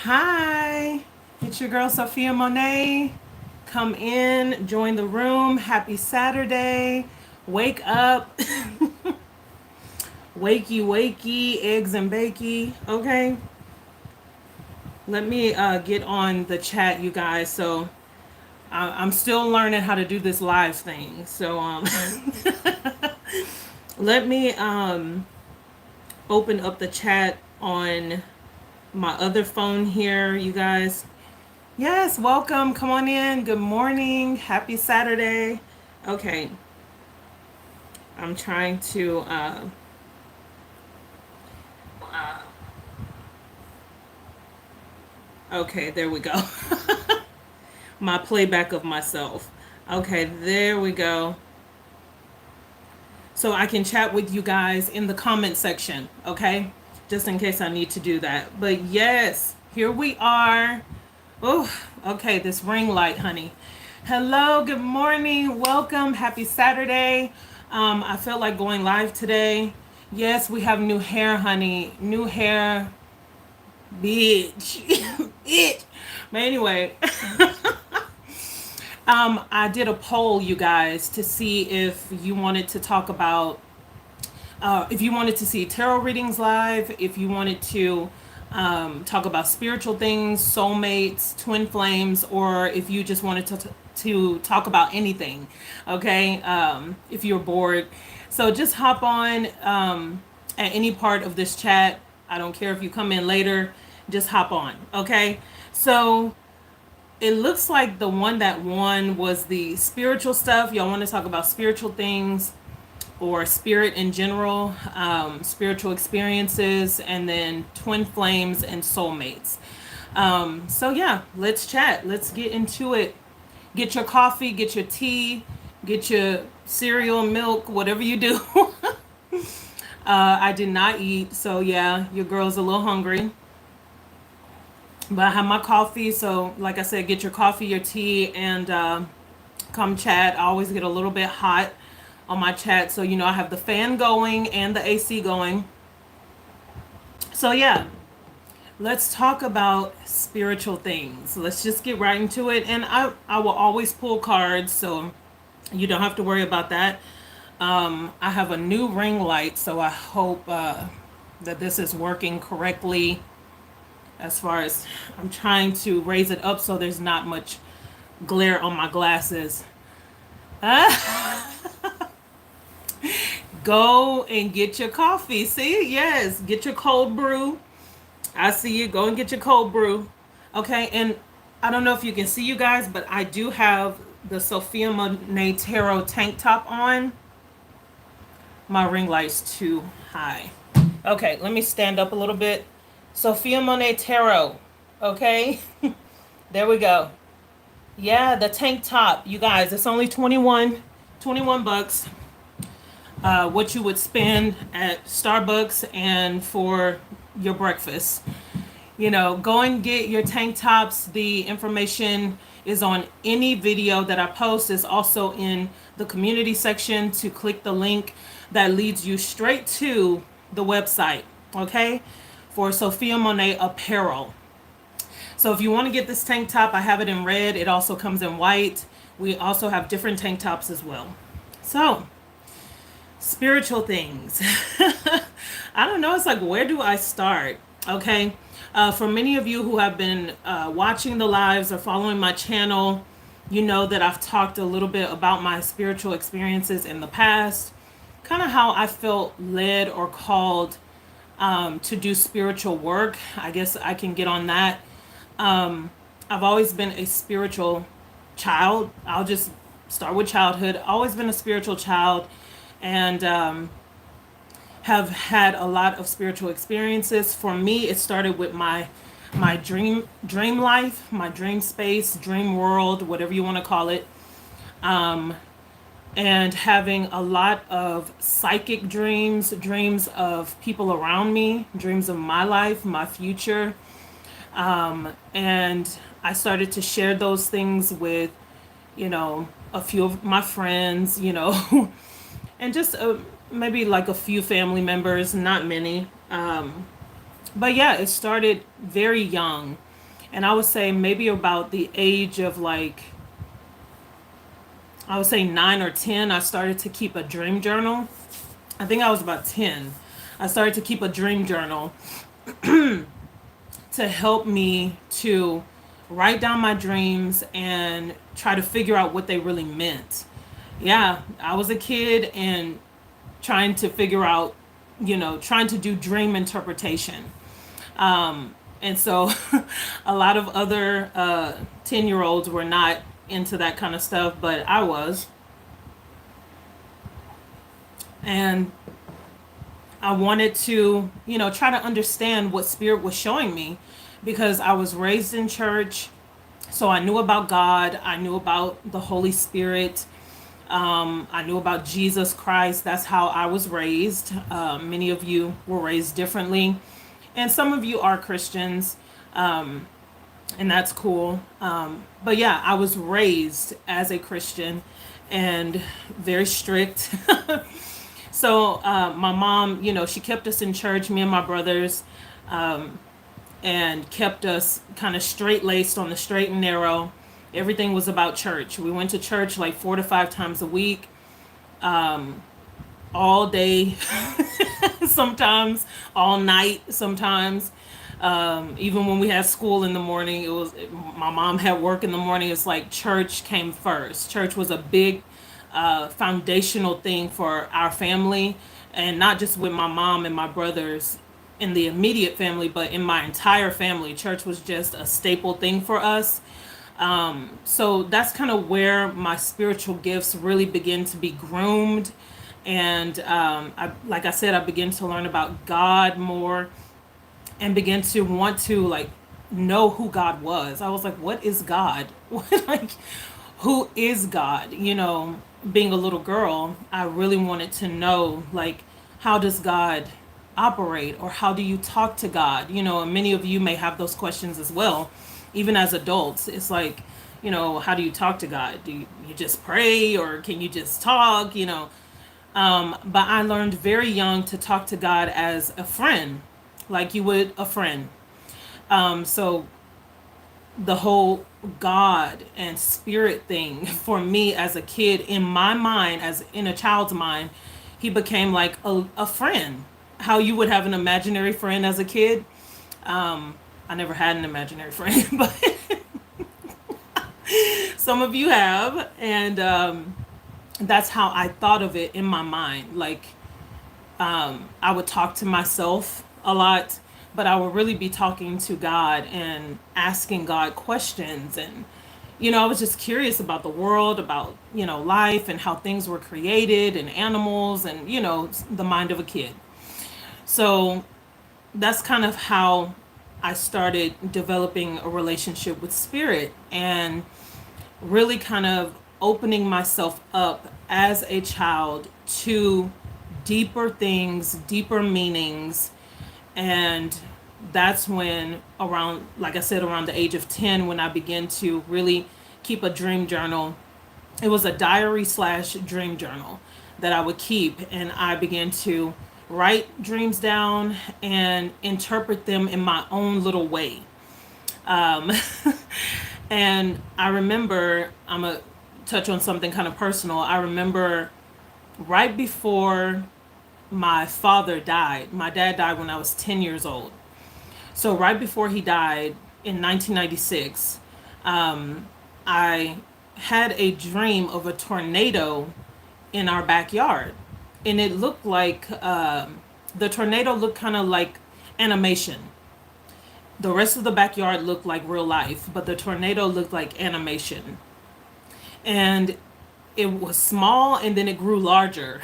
Hi, it's your girl Sophiamonay. Come in, join the room. Happy Saturday. Wake up. Wakey, wakey, eggs and bakey. Okay. Let me get on the chat, you guys. So I'm still learning how to do this live thing. So let me open up the chat on my other phone here, you guys. Yes, welcome. Come on in. Good morning. Happy Saturday. Okay. I'm trying to okay, there we go. My playback of myself. Okay, there we go. So I can chat with you guys in the comment section, okay? Just in case I need to do that. But yes, here we are. Oh, okay, this ring light, honey. Hello, good morning, welcome, happy Saturday. I felt like going live today. Yes, we have new hair, honey. New hair, bitch. Bitch. But anyway, I did a poll, you guys, to see if you wanted to talk about, if you wanted to see tarot readings live, if you wanted to talk about spiritual things, soulmates, twin flames, or if you just wanted to talk about anything, okay? If you're bored. So just hop on at any part of this chat. I don't care if you come in later, just hop on, okay? So it looks like the one that won was the spiritual stuff. Y'all want to talk about spiritual things or spirit in general, spiritual experiences, and then twin flames and soulmates. So yeah, let's chat. Let's get into it. Get your coffee, get your tea, get your cereal, milk, whatever you do. I did not eat, so yeah, your girl's a little hungry. But I have my coffee, so like I said, get your coffee, your tea, and come chat. I always get a little bit hot on my chat, so I have the fan going and the AC going. So yeah, let's talk about spiritual things. Let's just get right into it. And I will always pull cards, so you don't have to worry about that. I have a new ring light, so I hope that this is working correctly. As far as I'm trying to raise it up so there's not much glare on my glasses. Go and get your coffee. See? Yes. Get your cold brew. I see you. Go and get your cold brew. Okay. And I don't know if you can see, you guys, but I do have the Sophiamonay Tarot tank top on. My ring light's too high. Okay. Let me stand up a little bit. Sophiamonay Tarot. Okay. There we go. Yeah, the tank top. You guys, it's only 21 bucks. What you would spend at Starbucks and for your breakfast. Go and get your tank tops. The information is on any video that I post. Is also in the community section to click the link that leads you straight to the website, okay? For Sophiamonay Apparel. So if you want to get this tank top, I have it in red. It also comes in white. We also have different tank tops as well. So, spiritual things. I don't know. It's like, where do I start? Okay. For many of you who have been watching the lives or following my channel, you know that I've talked a little bit about my spiritual experiences in the past, kind of how I felt led or called to do spiritual work. I guess I can get on that. I've always been a spiritual child. I'll just start with childhood. Always been a spiritual child, and have had a lot of spiritual experiences. For me, it started with my dream life, my dream space, dream world, whatever you want to call it. And having a lot of psychic dreams, dreams of people around me, dreams of my life, my future. And I started to share those things with, a few of my friends, and just maybe like a few family members, not many. But yeah, it started very young. And I would say maybe about the age of like, I would say 9 or 10, I started to keep a dream journal. I think I was about 10. I started to keep a dream journal to help me to write down my dreams and try to figure out what they really meant. Yeah, I was a kid and trying to figure out, trying to do dream interpretation. And so a lot of other 10-year-olds were not into that kind of stuff, but I was. And I wanted to, try to understand what spirit was showing me because I was raised in church. So I knew about God. I knew about the Holy Spirit. I knew about Jesus Christ. That's how I was raised. Many of you were raised differently. And some of you are Christians. And that's cool. But yeah, I was raised as a Christian and very strict. So my mom, she kept us in church, me and my brothers, and kept us kind of straight laced on the straight and narrow. Everything was about church. We went to church like 4 to 5 times a week, all day, sometimes all night, sometimes. Even when we had school in the morning, my mom had work in the morning. It's like church came first. Church was a big foundational thing for our family, and not just with my mom and my brothers in the immediate family, but in my entire family. Church was just a staple thing for us. So that's kind of where my spiritual gifts really begin to be groomed. And like I said, I began to learn about God more and begin to want to like know who God was. I was like, what is God? Like, who is God? Being a little girl, I really wanted to know, like, how does God operate, or how do you talk to God? And many of you may have those questions as well, even as adults. It's like, how do you talk to God? Do you just pray, or can you just talk? But I learned very young to talk to God as a friend, like you would a friend. So the whole God and spirit thing for me as a kid, in my mind, as in a child's mind, he became like a friend. How you would have an imaginary friend as a kid. I never had an imaginary friend, but some of you have. And that's how I thought of it in my mind. Like, I would talk to myself a lot, but I would really be talking to God and asking God questions. And, I was just curious about the world, about, life and how things were created and animals and, the mind of a kid. So that's kind of how I started developing a relationship with spirit and really kind of opening myself up as a child to deeper things, deeper meanings. And that's when like I said, around the age of 10, when I began to really keep a dream journal. It was a diary / dream journal that I would keep. And I began to write dreams down and interpret them in my own little way. Um, and I remember, I'm going to touch on something kind of personal. I remember right before my father died. My dad died when I was 10 years old. So right before he died in 1996, I had a dream of a tornado in our backyard. And it looked like, the tornado looked kind of like animation. The rest of the backyard looked like real life, but the tornado looked like animation. And it was small and then it grew larger.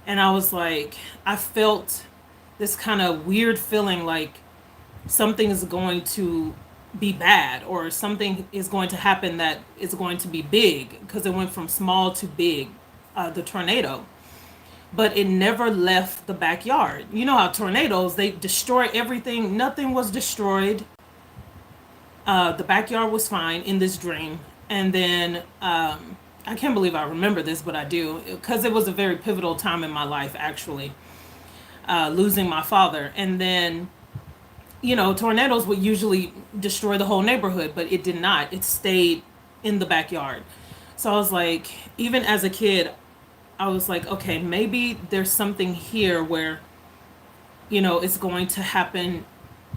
And I was like, I felt this kind of weird feeling like something is going to be bad, or something is going to happen that is going to be big, because it went from small to big, the tornado. But it never left the backyard. You know how tornadoes, they destroy everything. Nothing was destroyed. The backyard was fine in this dream. And then I can't believe I remember this, but I do, because it was a very pivotal time in my life, actually, losing my father. And then tornadoes would usually destroy the whole neighborhood, but it did not. It stayed in the backyard. So I was like, even as a kid, I was like, okay, maybe there's something here where, it's going to happen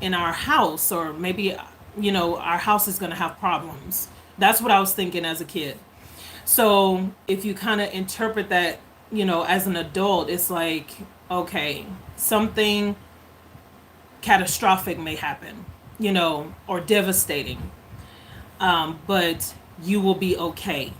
in our house, or maybe, our house is going to have problems. That's what I was thinking as a kid. So if you kind of interpret that, as an adult, it's like, okay, something catastrophic may happen, or devastating, but you will be okay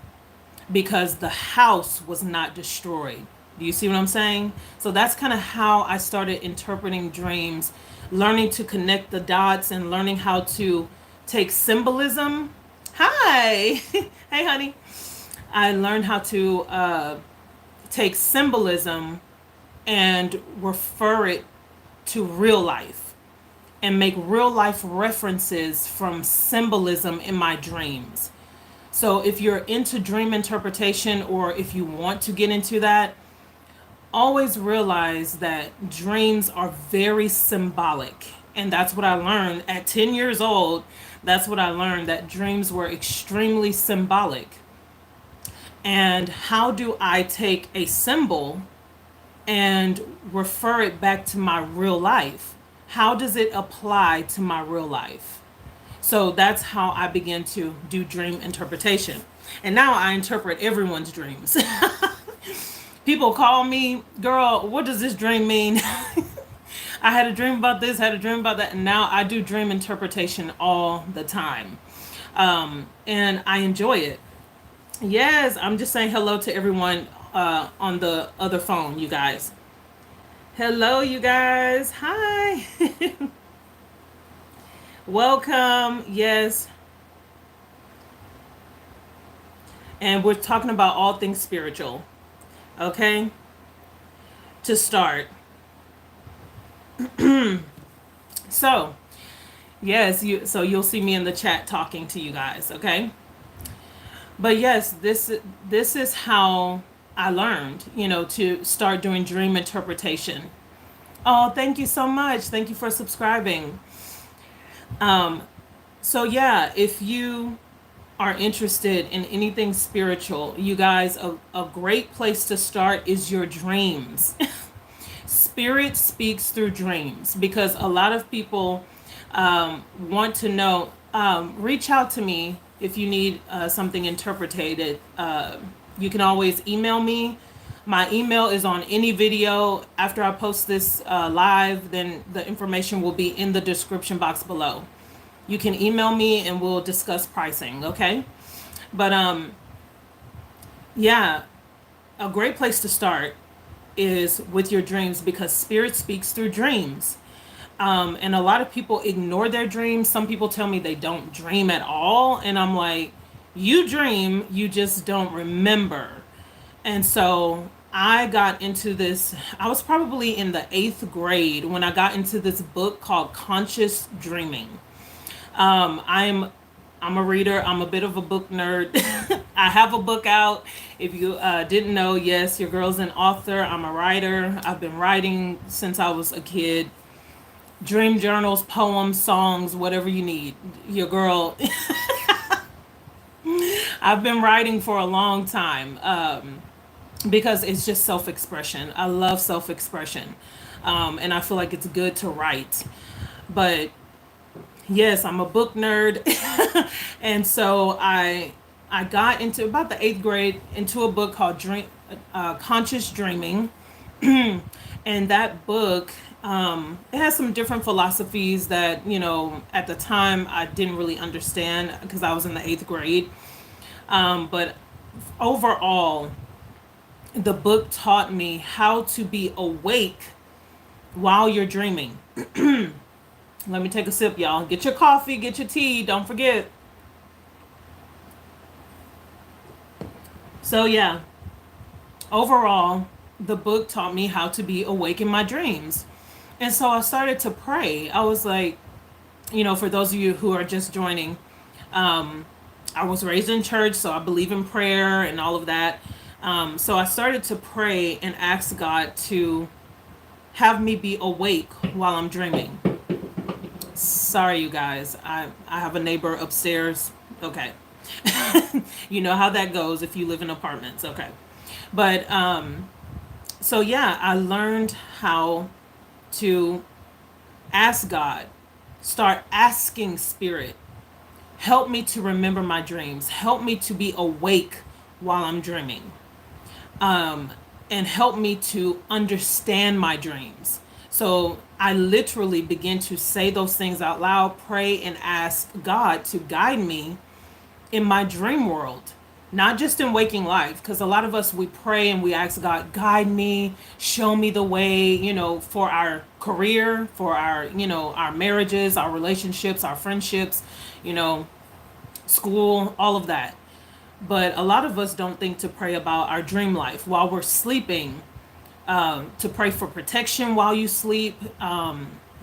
because the house was not destroyed. Do you see what I'm saying? So that's kind of how I started interpreting dreams, learning to connect the dots and learning how to take symbolism. Hi. Hey, honey. I learned how to take symbolism and refer it to real life and make real life references from symbolism in my dreams. So if you're into dream interpretation, or if you want to get into that, always realize that dreams are very symbolic. And that's what I learned at 10 years old. That's what I learned, that dreams were extremely symbolic. And how do I take a symbol and refer it back to my real life? How does it apply to my real life? So that's how I began to do dream interpretation. And now I interpret everyone's dreams. People call me, girl, what does this dream mean? I had a dream about this, had a dream about that. And now I do dream interpretation all the time. And I enjoy it. Yes, I'm just saying hello to everyone on the other phone, you guys. Hello, you guys. Hi. Welcome. Yes. And we're talking about all things spiritual. Okay? To start. So, yes, you'll see me in the chat talking to you guys, okay? But yes, this is how I learned, to start doing dream interpretation. Oh, thank you so much. Thank you for subscribing. So yeah, if you are interested in anything spiritual, you guys, a great place to start is your dreams. Spirit speaks through dreams, because a lot of people want to know. Reach out to me if you need something interpreted. You can always email me. My email is on any video. After I post this live, then the information will be in the description box below. You can email me and we'll discuss pricing, okay? But yeah, a great place to start is with your dreams, because spirit speaks through dreams. And a lot of people ignore their dreams. Some people tell me they don't dream at all. And I'm like, you dream, you just don't remember. And so I got into this, I was probably in the 8th grade when I got into this book called Conscious Dreaming. I'm a reader. I'm a bit of a book nerd. I have a book out. If you didn't know, yes, your girl's an author. I'm a writer. I've been writing since I was a kid. Dream journals, poems, songs, whatever you need. Your girl. I've been writing for a long time because it's just self-expression. I love self-expression. And I feel like it's good to write. But yes, I'm a book nerd. And so I got into about the 8th grade into a book called Conscious Dreaming. And that book, it has some different philosophies that, at the time I didn't really understand because I was in the 8th grade. But overall, the book taught me how to be awake while you're dreaming. Let me take a sip, y'all. Get your coffee, get your tea, don't forget. So yeah, overall, the book taught me how to be awake in my dreams. And so I started to pray. I was like, for those of you who are just joining, I was raised in church, so I believe in prayer and all of that. So I started to pray and ask God to have me be awake while I'm dreaming. Sorry, you guys. I have a neighbor upstairs. Okay. You know how that goes if you live in apartments. Okay. But so yeah, I learned how to ask God, start asking Spirit, help me to remember my dreams, help me to be awake while I'm dreaming, and help me to understand my dreams. So I literally begin to say those things out loud, pray, and ask God to guide me in my dream world, not just in waking life. Because a lot of us, we pray and we ask God, guide me, show me the way, for our career, for our, our marriages, our relationships, our friendships, you know, school, all of that. But a lot of us don't think to pray about our dream life while we're sleeping, to pray for protection while you sleep.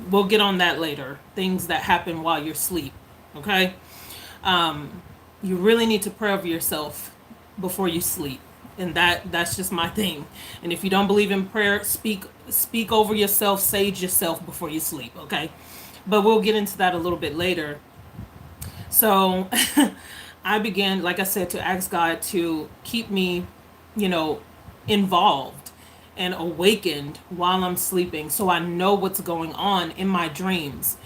We'll get on that later. Things that happen while you're asleep. Okay? You really need to pray over yourself before you sleep. And that's just my thing. And if you don't believe in prayer, speak over yourself, sage yourself before you sleep, okay? But we'll get into that a little bit later. So I began, like I said, to ask God to keep me, you know, involved and awakened while I'm sleeping so I know what's going on in my dreams.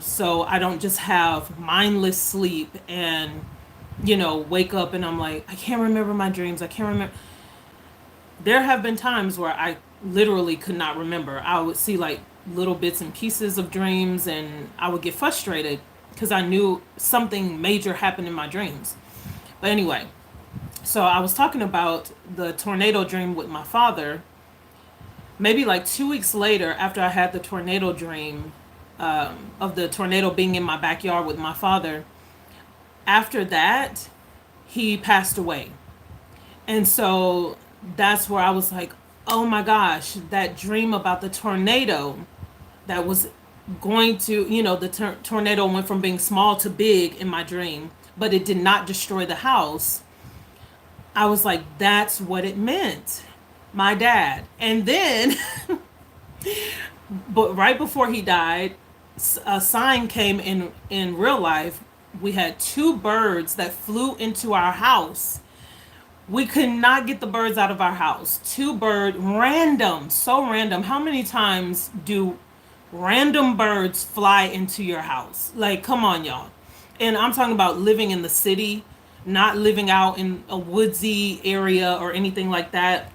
So I don't just have mindless sleep and, wake up and I'm like, I can't remember my dreams. I can't remember. There have been times where I literally could not remember. I would see like little bits and pieces of dreams and I would get frustrated because I knew something major happened in my dreams. But anyway, so I was talking about the tornado dream with my father. Maybe like 2 weeks later, after I had the tornado dream, of the tornado being in my backyard with my father, after that, he passed away. And so that's where I was like, oh my gosh, that dream about the tornado that was going to, the tornado went from being small to big in my dream, but it did not destroy the house. I was like, that's what it meant. My dad. And then, but right before he died, a sign came in real life. We had two birds that flew into our house. We could not get the birds out of our house. Two bird, random, so random. How many times do random birds fly into your house? Like, come on, y'all. And I'm talking about living in the city, not living out in a woodsy area or anything like that.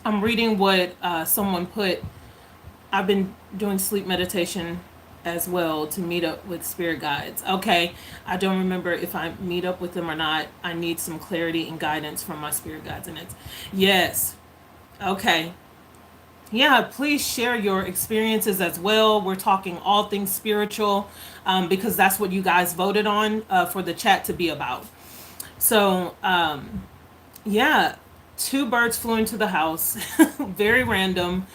I'm reading what someone put. I've been doing sleep meditation as well to meet up with spirit guides. Okay, I don't remember if I meet up with them or not. I need some clarity and guidance from my spirit guides. And it's, yes. Okay. Yeah, please share your experiences as well. We're talking all things spiritual, because that's what you guys voted on, for the chat to be about. So, yeah, two birds flew into the house, very random.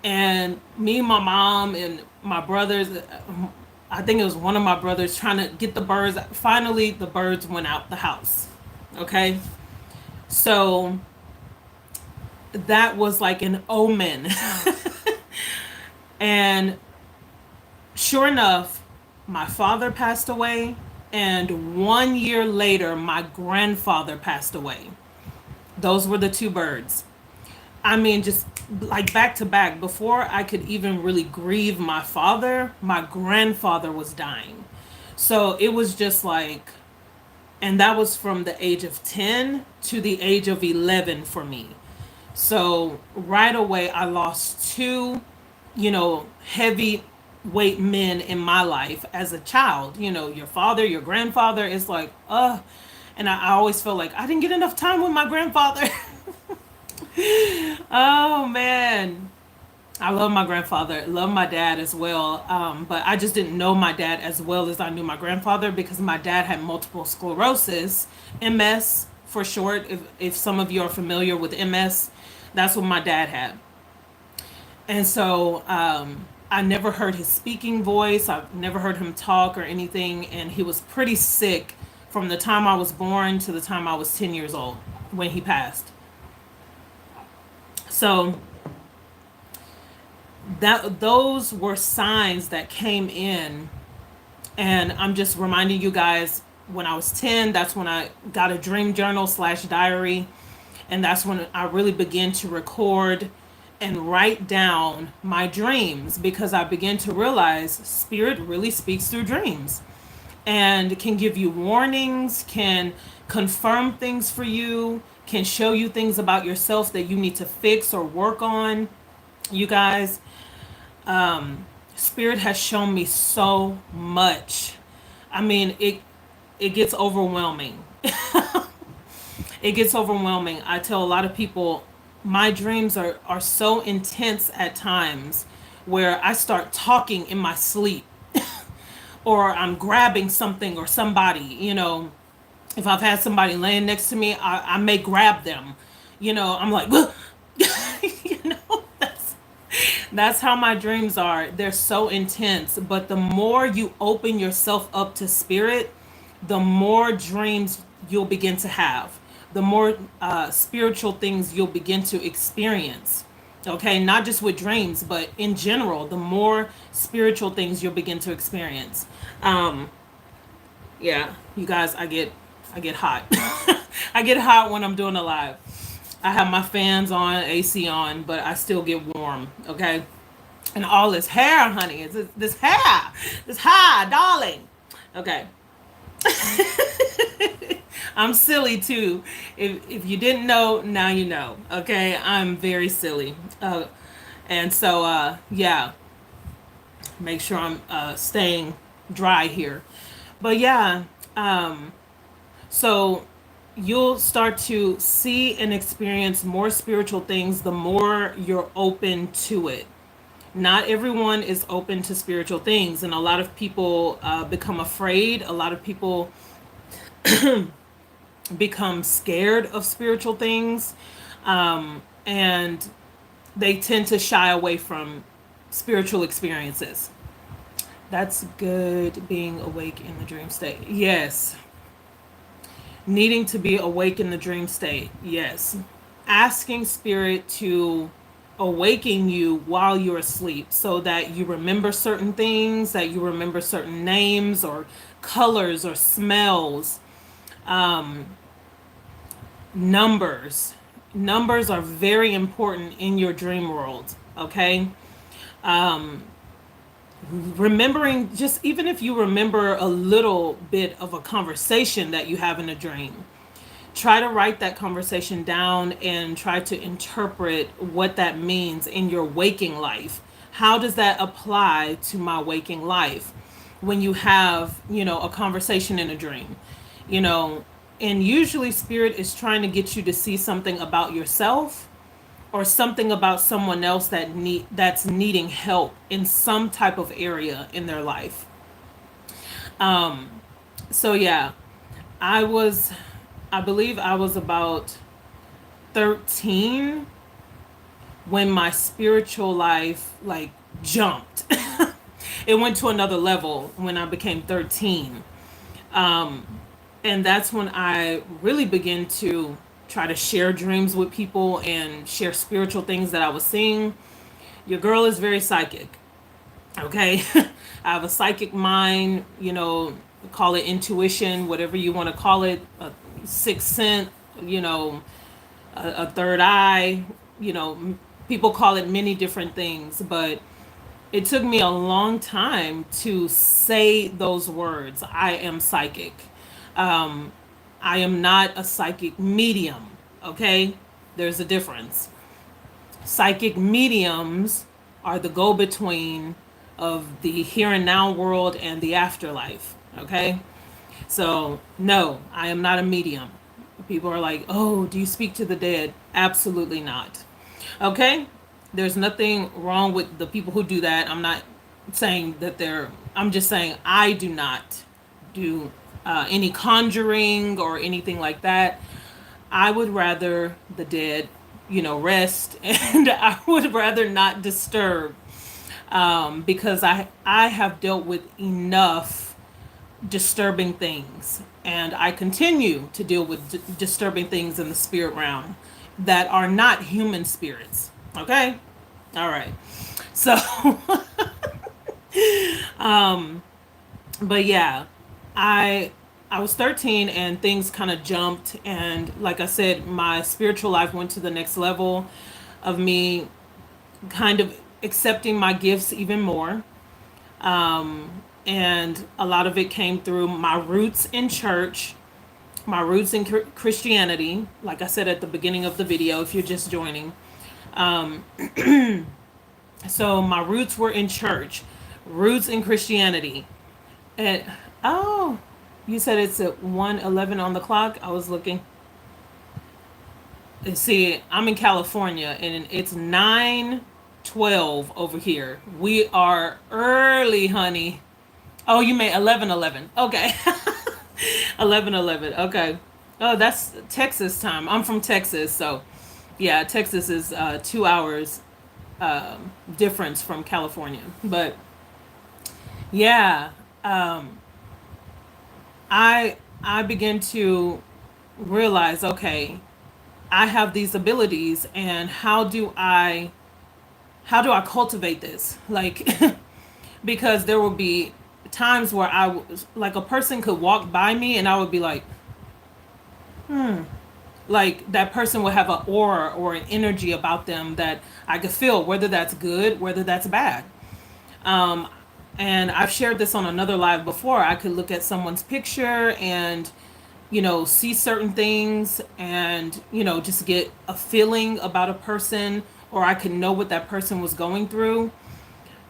And me, my mom, and my brothers, I think it was one of my brothers trying to get the birds. Finally, the birds went out the house. Okay. So that was like an omen. And sure enough, my father passed away. And 1 year later, my grandfather passed away. Those were the two birds. I mean, just like back to back. Before I could even really grieve my father, my grandfather was dying. So it was just like, and that was from the age of 10 to the age of 11 for me. So right away, I lost two, heavy weight men in my life as a child. Your father, your grandfather is like, and I always felt like I didn't get enough time with my grandfather. Oh man, I love my grandfather, love my dad as well. But I just didn't know my dad as well as I knew my grandfather because my dad had multiple sclerosis, MS for short. If some of you are familiar with MS, that's what my dad had. And so I never heard his speaking voice. I've never heard him talk or anything. And he was pretty sick from the time I was born to the time I was 10 years old when he passed. So that those were signs that came in And I'm just reminding you guys, when I was 10, that's when I got a dream journal slash diary. And that's when I really began to record and write down my dreams, because I began to realize spirit really speaks through dreams and can give you warnings, can confirm things for you, can show you things about yourself that you need to fix or work on. You guys, spirit has shown me so much. I mean, it gets overwhelming. It gets overwhelming. I tell a lot of people my dreams are so intense at times where I start talking in my sleep, or I'm grabbing something or somebody, if I've had somebody laying next to me, I may grab them. I'm like, that's how my dreams are. They're so intense. But the more you open yourself up to spirit, the more dreams you'll begin to have, the more spiritual things you'll begin to experience. Okay, not just with dreams, but in general, the more spiritual things you'll begin to experience. Um, yeah, you guys, I get hot. I get hot when I'm doing a live. I have my fans on, AC on, but I still get warm. Okay, and all this hair, honey, it's this hair, darling. Okay, I'm silly too. If you didn't know, now you know. Okay, I'm very silly. And so yeah, make sure I'm staying dry here. But yeah, so you'll start to see and experience more spiritual things the more you're open to it. Not everyone is open to spiritual things, and a lot of people become afraid. A lot of people become scared of spiritual things, and they tend to shy away from spiritual experiences. That's good, being awake in the dream state. Yes. Needing to be awake in the dream state. Yes. Asking spirit to awaken you while you're asleep so that you remember certain things, that you remember certain names or colors or smells, numbers. Numbers are very important in your dream world, okay? Remembering, just even if you remember a little bit of a conversation that you have in a dream, try to write that conversation down and try to interpret what that means in your waking life. How does that apply to my waking life? When you have, a conversation in a dream, you know, and usually spirit is trying to get you to see something about yourself or something about someone else that's needing help in some type of area in their life. So yeah, I was I believe I was about 13 when my spiritual life like jumped. It went to another level when I became 13. And that's when I really began to try to share dreams with people and share spiritual things that I was seeing. Your girl is very psychic. Okay. I have a psychic mind, call it intuition, whatever you want to call it, a sixth sense, you know, a third eye, people call it many different things, but it took me a long time to say those words. I am psychic. I am not a psychic medium, okay? There's a difference. Psychic mediums are the go between of the here and now world and the afterlife, okay? So, no, I am not a medium. People are like, oh, do you speak to the dead? Absolutely not. Okay? There's nothing wrong with the people who do that. I'm not saying that I'm just saying I do not do any conjuring or anything like that. I would rather the dead, rest, and I would rather not disturb, because I have dealt with enough disturbing things, and I continue to deal with disturbing things in the spirit realm that are not human spirits. Okay, all right. So But yeah, I I was 13 and things kind of jumped, and like I said, my spiritual life went to the next level of me kind of accepting my gifts even more. And a lot of it came through my roots in church, my roots in Christianity, like I said at the beginning of the video if you're just joining. So my roots were in church, roots in Christianity. And oh, you said it's at 1:11 on the clock. I was looking. See, I'm in California and it's 9:12 over here. We are early, honey. Oh, you made 11:11. Okay. 11:11. Okay. Oh, that's Texas time. I'm from Texas, so yeah, Texas is 2 hours difference from California. But yeah, I begin to realize, okay, I have these abilities, and how do I cultivate this? Like, because there will be times where like a person could walk by me and I would be like that person would have an aura or an energy about them that I could feel, whether that's good, whether that's bad. Um, and I've shared this on another live before. I could look at someone's picture and, see certain things and, just get a feeling about a person, or I could know what that person was going through.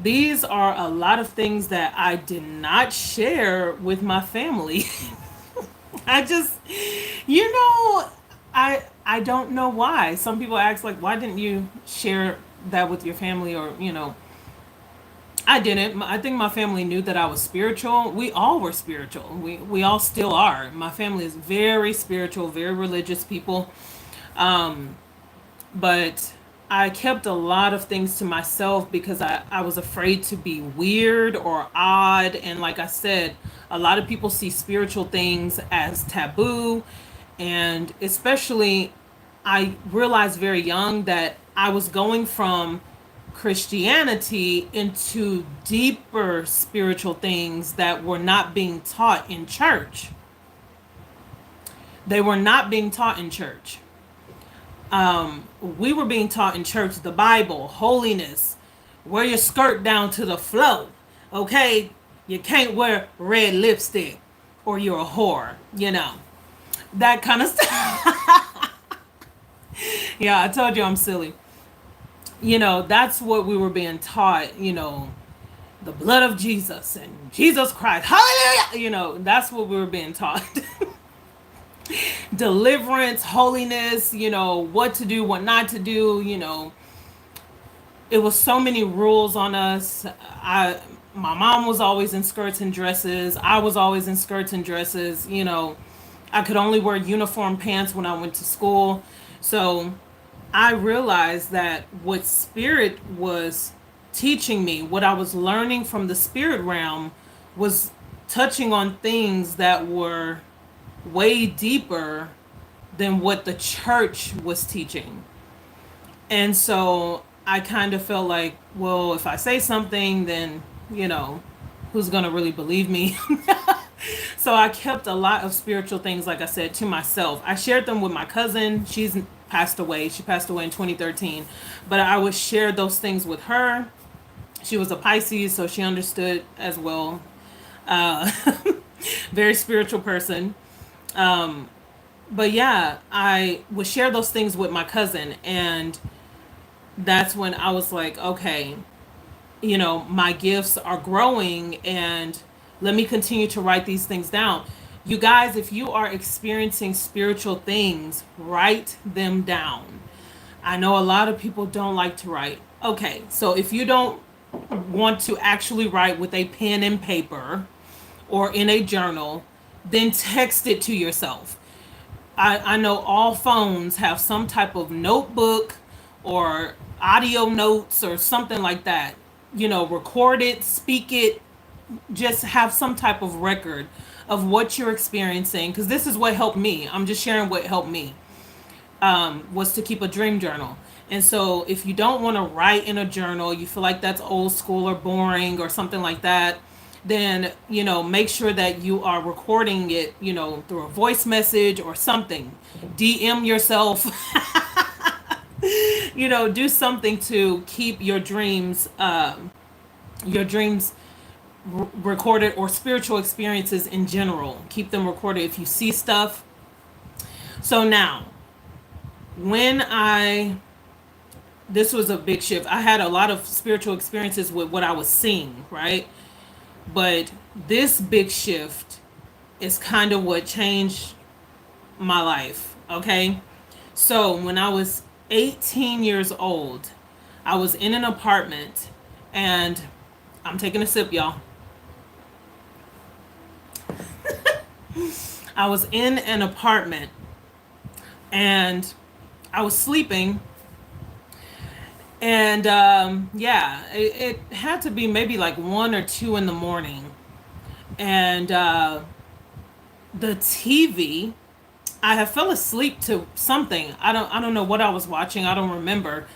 These are a lot of things that I did not share with my family. I just, you know, I don't know why. Some people ask like, why didn't you share that with your family, or I didn't. I think my family knew that I was spiritual. We all were spiritual. We all still are. My family is very spiritual, very religious people. Um, but I kept a lot of things to myself because I was afraid to be weird or odd. And like I said, a lot of people see spiritual things as taboo. And especially, I realized very young that I was going from Christianity into deeper spiritual things that were not being taught in church. They were not being taught in church. We were being taught in church the Bible, holiness, wear your skirt down to the floor, okay? You can't wear red lipstick or you're a whore, that kind of stuff. Yeah, I told you I'm silly. That's what we were being taught, the blood of Jesus and Jesus Christ. Hallelujah! That's what we were being taught. Deliverance, holiness, what to do, what not to do, It was so many rules on us. My mom was always in skirts and dresses. I was always in skirts and dresses, I could only wear uniform pants when I went to school. So I realized that what spirit was teaching me, what I was learning from the spirit realm, was touching on things that were way deeper than what the church was teaching. And so I kind of felt like, well, if I say something, then, who's going to really believe me? So I kept a lot of spiritual things, like I said, to myself. I shared them with my cousin. She's passed away. She passed away in 2013. But I would share those things with her. She was a Pisces, so she understood as well. Uh, Very spiritual person. But yeah, I would share those things with my cousin. And that's when I was like, okay, my gifts are growing, and let me continue to write these things down. You guys, if you are experiencing spiritual things, write them down. I know a lot of people don't like to write. Okay, so if you don't want to actually write with a pen and paper or in a journal, then text it to yourself. I know all phones have some type of notebook or audio notes or something like that. Record it, speak it, just have some type of record of what you're experiencing, because this is what helped me. I'm just sharing what helped me, was to keep a dream journal. And so if you don't want to write in a journal, you feel like that's old school or boring or something like that, then, make sure that you are recording it, through a voice message or something. DM yourself, do something to keep your dreams recorded, or spiritual experiences in general. Keep them recorded if you see stuff. So now, when this was a big shift. I had a lot of spiritual experiences with what I was seeing, right? But this big shift is kind of what changed my life, okay? So when I was 18 years old, I was in an apartment, and I'm taking a sip, y'all. I was in an apartment, and I was sleeping. And yeah, it had to be maybe like 1 or 2 in the morning. And the TV, I have fell asleep to something. I don't know what I was watching. I don't remember.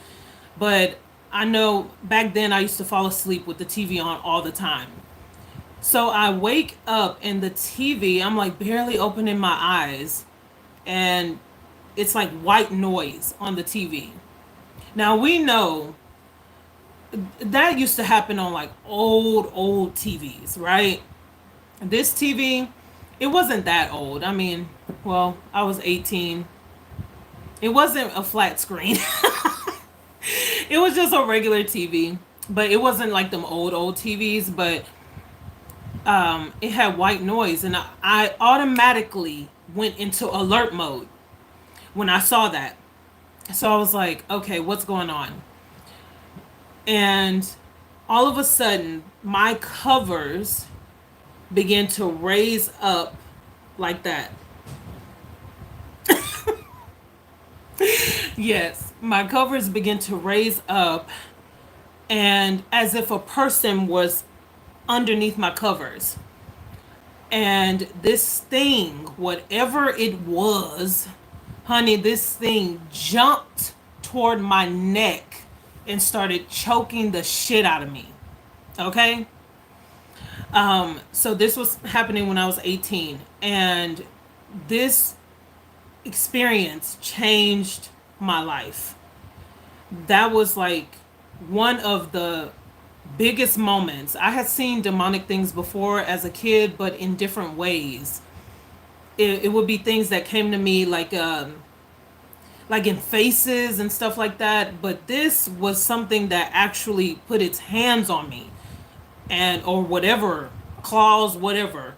But I know back then I used to fall asleep with the TV on all the time. So I wake up, and the TV, I'm like barely opening my eyes, and it's like white noise on the TV. Now we know that used to happen on like old TVs, right? This TV, it wasn't that old. I mean, well, I was 18. It wasn't a flat screen. It was just a regular TV, but it wasn't like them old TVs, but it had white noise, and I automatically went into alert mode when I saw that. So I was like, okay, what's going on? And all of a sudden, my covers began to raise up like that. Yes, my covers began to raise up, and as if a person was underneath my covers. And this thing, whatever it was, honey, this thing jumped toward my neck and started choking the shit out of me. Okay? So this was happening when I was 18. And this experience changed my life. That was like one of the biggest moments. I had seen demonic things before as a kid, but in different ways. It would be things that came to me like in faces and stuff like that. But this was something that actually put its hands on me, and or whatever, claws, whatever.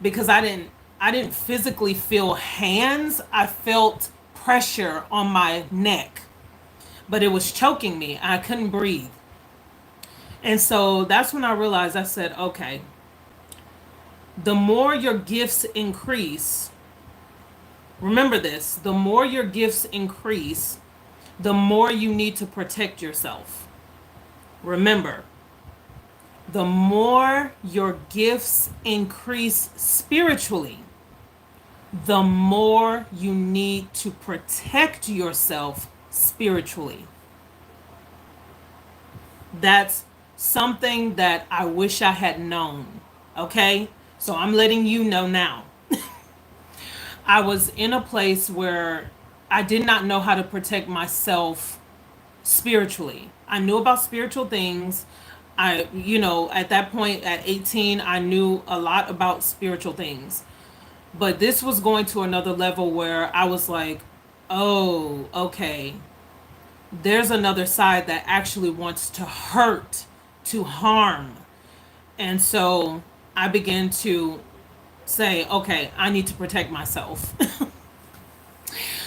Because I didn't physically feel hands. I felt pressure on my neck, but it was choking me. I couldn't breathe. And so that's when I realized, I said, okay, the more your gifts increase, remember this, the more your gifts increase, the more you need to protect yourself. Remember, the more your gifts increase spiritually, the more you need to protect yourself spiritually. That's something that I wish I had known. Okay? So I'm letting you know now. I was in a place where I did not know how to protect myself spiritually. I knew about spiritual things. At that point at 18, I knew a lot about spiritual things. But this was going to another level where I was like, oh, okay. There's another side that actually wants to hurt, to harm. And so I began to say, okay, I need to protect myself.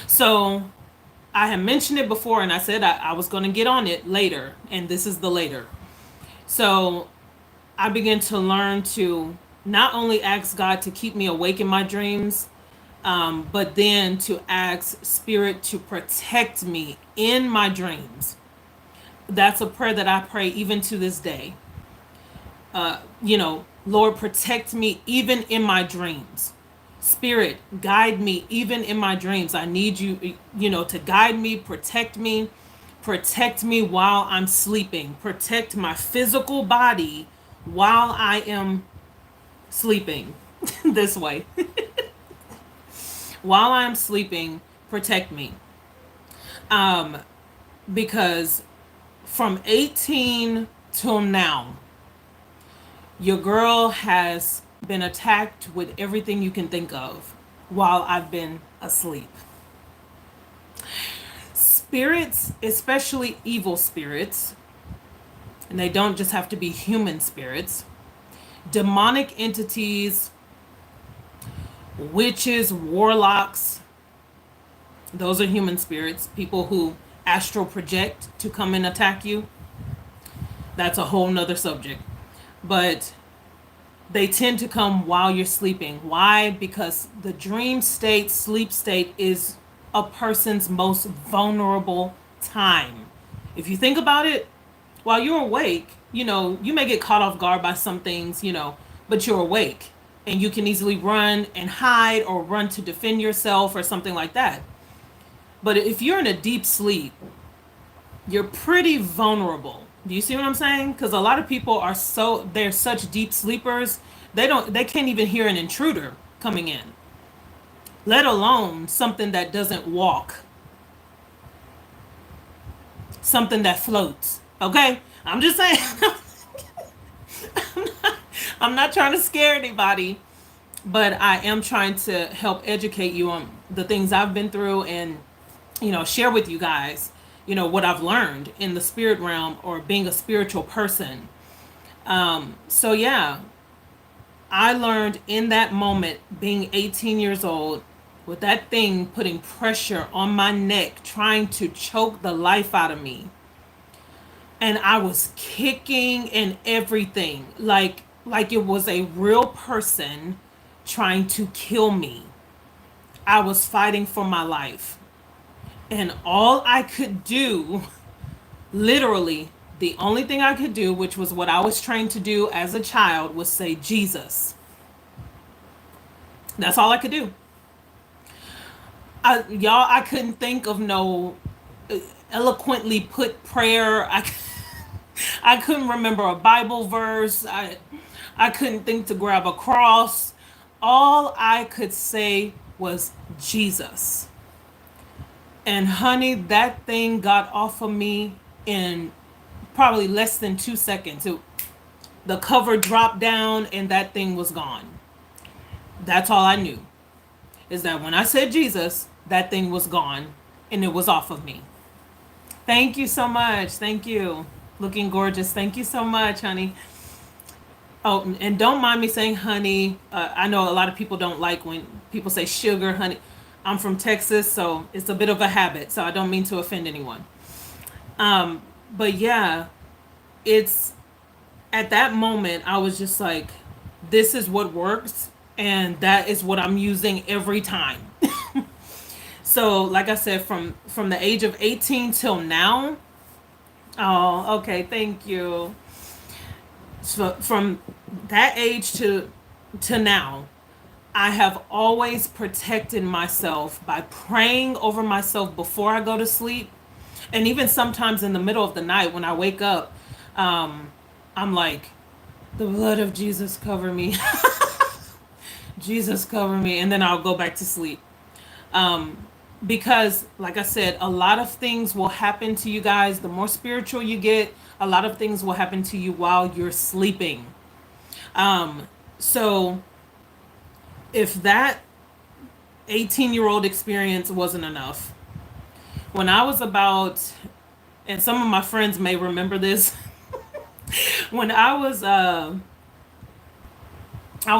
So I had mentioned it before, and I said I was going to get on it later, and this is the later. So I began to learn to not only ask God to keep me awake in my dreams, but then to ask Spirit to protect me in my dreams. That's a prayer that I pray even to this day. Lord, protect me even in my dreams. Spirit, guide me even in my dreams. I need you, to guide me, protect me while I'm sleeping. Protect my physical body while I am sleeping this way. While I'm sleeping, protect me. Um, because from 18 till now, your girl has been attacked with everything you can think of while I've been asleep. Spirits, especially evil spirits, and they don't just have to be human spirits, demonic entities, witches, warlocks, those are human spirits, people who astral project to come and attack you. That's a whole nother subject. But they tend to come while you're sleeping. Why? Because the dream state, sleep state is a person's most vulnerable time. If you think about it, while you're awake, you may get caught off guard by some things, but you're awake and you can easily run and hide or run to defend yourself or something like that. But if you're in a deep sleep, you're pretty vulnerable. Do you see what I'm saying? Because a lot of people they're such deep sleepers, they can't even hear an intruder coming in, let alone something that doesn't walk, something that floats. Okay? I'm just saying. I'm not trying to scare anybody, but I am trying to help educate you on the things I've been through and, share with you guys, what I've learned in the spirit realm or being a spiritual person. So yeah, I learned in that moment, being 18 years old, with that thing putting pressure on my neck, trying to choke the life out of me. And I was kicking and everything, like it was a real person trying to kill me. I was fighting for my life. And all I could do, literally, the only thing I could do, which was what I was trained to do as a child, was say Jesus. That's all I could do. I couldn't think of no eloquently put prayer. I couldn't remember a Bible verse. I couldn't think to grab a cross. All I could say was Jesus. And honey, that thing got off of me in probably less than 2 seconds. The cover dropped down and that thing was gone. That's all I knew. Is that when I said Jesus, that thing was gone and it was off of me. Thank you so much. Thank you. Looking gorgeous. Thank you so much, honey. Oh, and don't mind me saying honey. I know a lot of people don't like when people say sugar, honey. I'm from Texas, so it's a bit of a habit. So I don't mean to offend anyone. But yeah, it's at that moment I was just like, this is what works, and that is what I'm using every time. So, like I said, from the age of 18 till now. Oh, okay, thank you. So from that age to now, I have always protected myself by praying over myself before I go to sleep. And even sometimes in the middle of the night when I wake up, I'm like, the blood of Jesus cover me. Jesus cover me. And then I'll go back to sleep. Because, like I said, a lot of things will happen to you guys. The more spiritual you get, a lot of things will happen to you while you're sleeping. So if that 18-year-old experience wasn't enough, when I was about, and some of my friends may remember this, when I would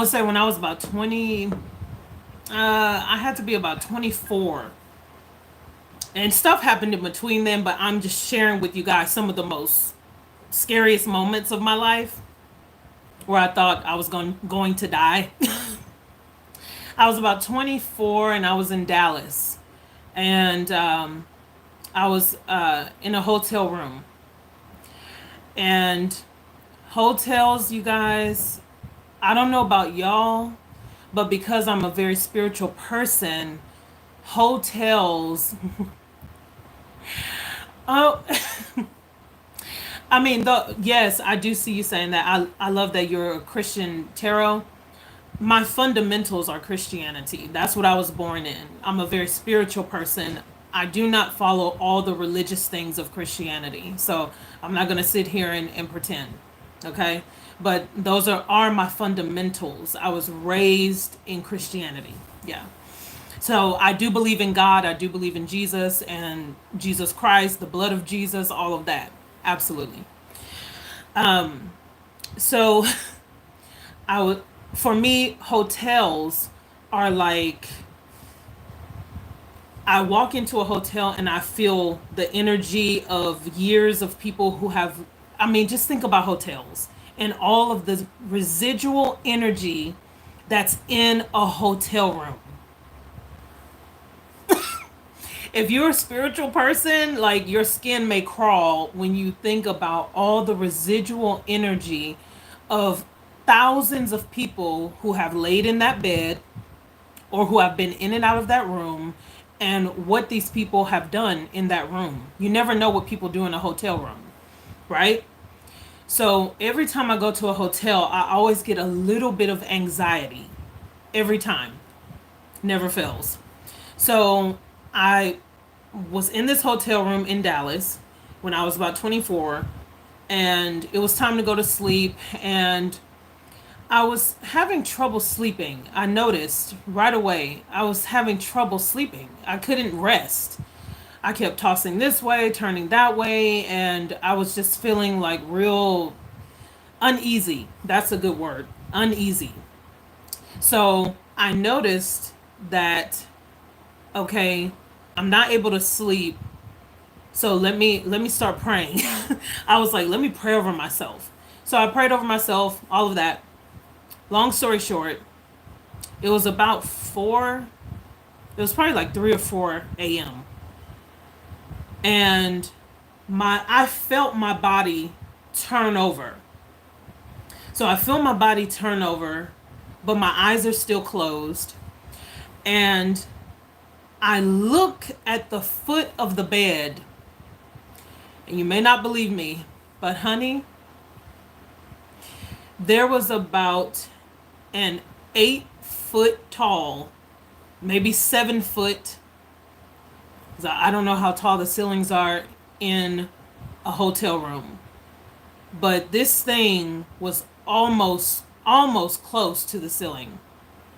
say when I was about 20, I had to be about 24. And stuff happened in between them, but I'm just sharing with you guys some of the most scariest moments of my life where I thought I was going to die. I was about 24 and I was in Dallas. And I was in a hotel room. And hotels, you guys, I don't know about y'all, but because I'm a very spiritual person, hotels, oh, I mean, yes, I do see you saying that. I love that you're a Christian tarot. My fundamentals are Christianity. That's what I was born in. I'm a very spiritual person. I do not follow all the religious things of Christianity. So I'm not going to sit here and pretend. Okay. But those are my fundamentals. I was raised in Christianity. Yeah. So I do believe in God. I do believe in Jesus and Jesus Christ, the blood of Jesus, all of that. Absolutely. So I would, for me, hotels are like, I walk into a hotel and I feel the energy of years of people who have, I mean, just think about hotels and all of the residual energy that's in a hotel room. If you're a spiritual person, like your skin may crawl when you think about all the residual energy of thousands of people who have laid in that bed or who have been in and out of that room and what these people have done in that room. You never know what people do in a hotel room, right? So every time I go to a hotel, I always get a little bit of anxiety. Every time. Never fails. So I was in this hotel room in Dallas when I was about 24, and it was time to go to sleep, and I was having trouble sleeping. I noticed right away I was having trouble sleeping. I couldn't rest. I kept tossing this way, turning that way, and I was just feeling like real uneasy. That's a good word. Uneasy. So I noticed that, okay, I'm not able to sleep. So let me start praying. I was like, let me pray over myself. So I prayed over myself, all of that. Long story short, it was about 4, it was probably like 3 or 4 a.m. And I felt my body turn over. So I feel my body turn over, but my eyes are still closed. And I look at the foot of the bed, and you may not believe me, but honey, there was about an 8-foot tall, maybe 7 foot. I don't know how tall the ceilings are in a hotel room, but this thing was almost close to the ceiling.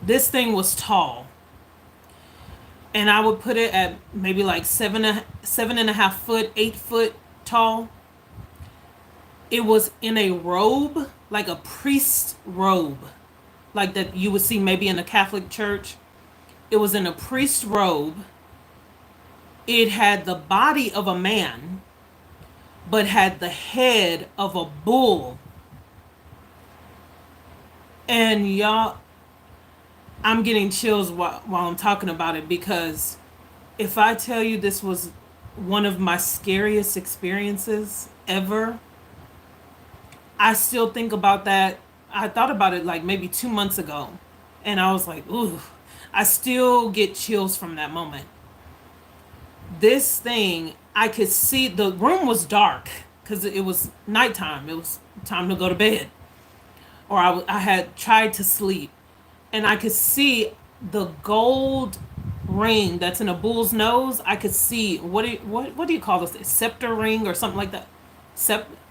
This thing was tall, and I would put it at maybe like 7.5 foot, 8 foot tall. It was in a robe, like a priest robe, like that you would see maybe in a Catholic church. It was in a priest robe. It had the body of a man, but had the head of a bull. And y'all, I'm getting chills while I'm talking about it, because if I tell you this was one of my scariest experiences ever, I still think about that. I thought about it like maybe 2 months ago, and I was like, ooh, I still get chills from that moment. This thing, I could see the room was dark because it was nighttime. It was time to go to bed, or I had tried to sleep, and I could see the gold ring that's in a bull's nose. I could see what do you call this? A scepter ring or something like that.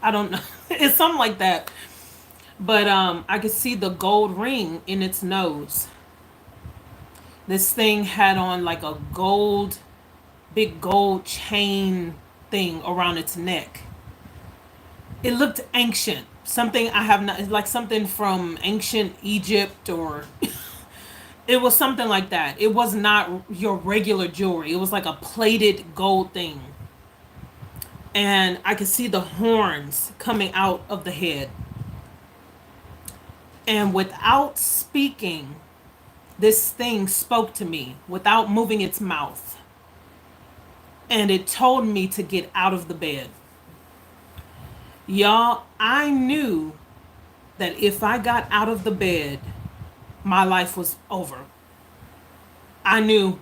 I don't know. It's something like that. But I could see the gold ring in its nose. This thing had on like a big gold chain thing around its neck. It looked ancient. Something I have not, like something from ancient Egypt, or it was something like that. It was not your regular jewelry. It was like a plated gold thing. And I could see the horns coming out of the head. And without speaking, this thing spoke to me without moving its mouth. And it told me to get out of the bed. Y'all, I knew that if I got out of the bed, my life was over. I knew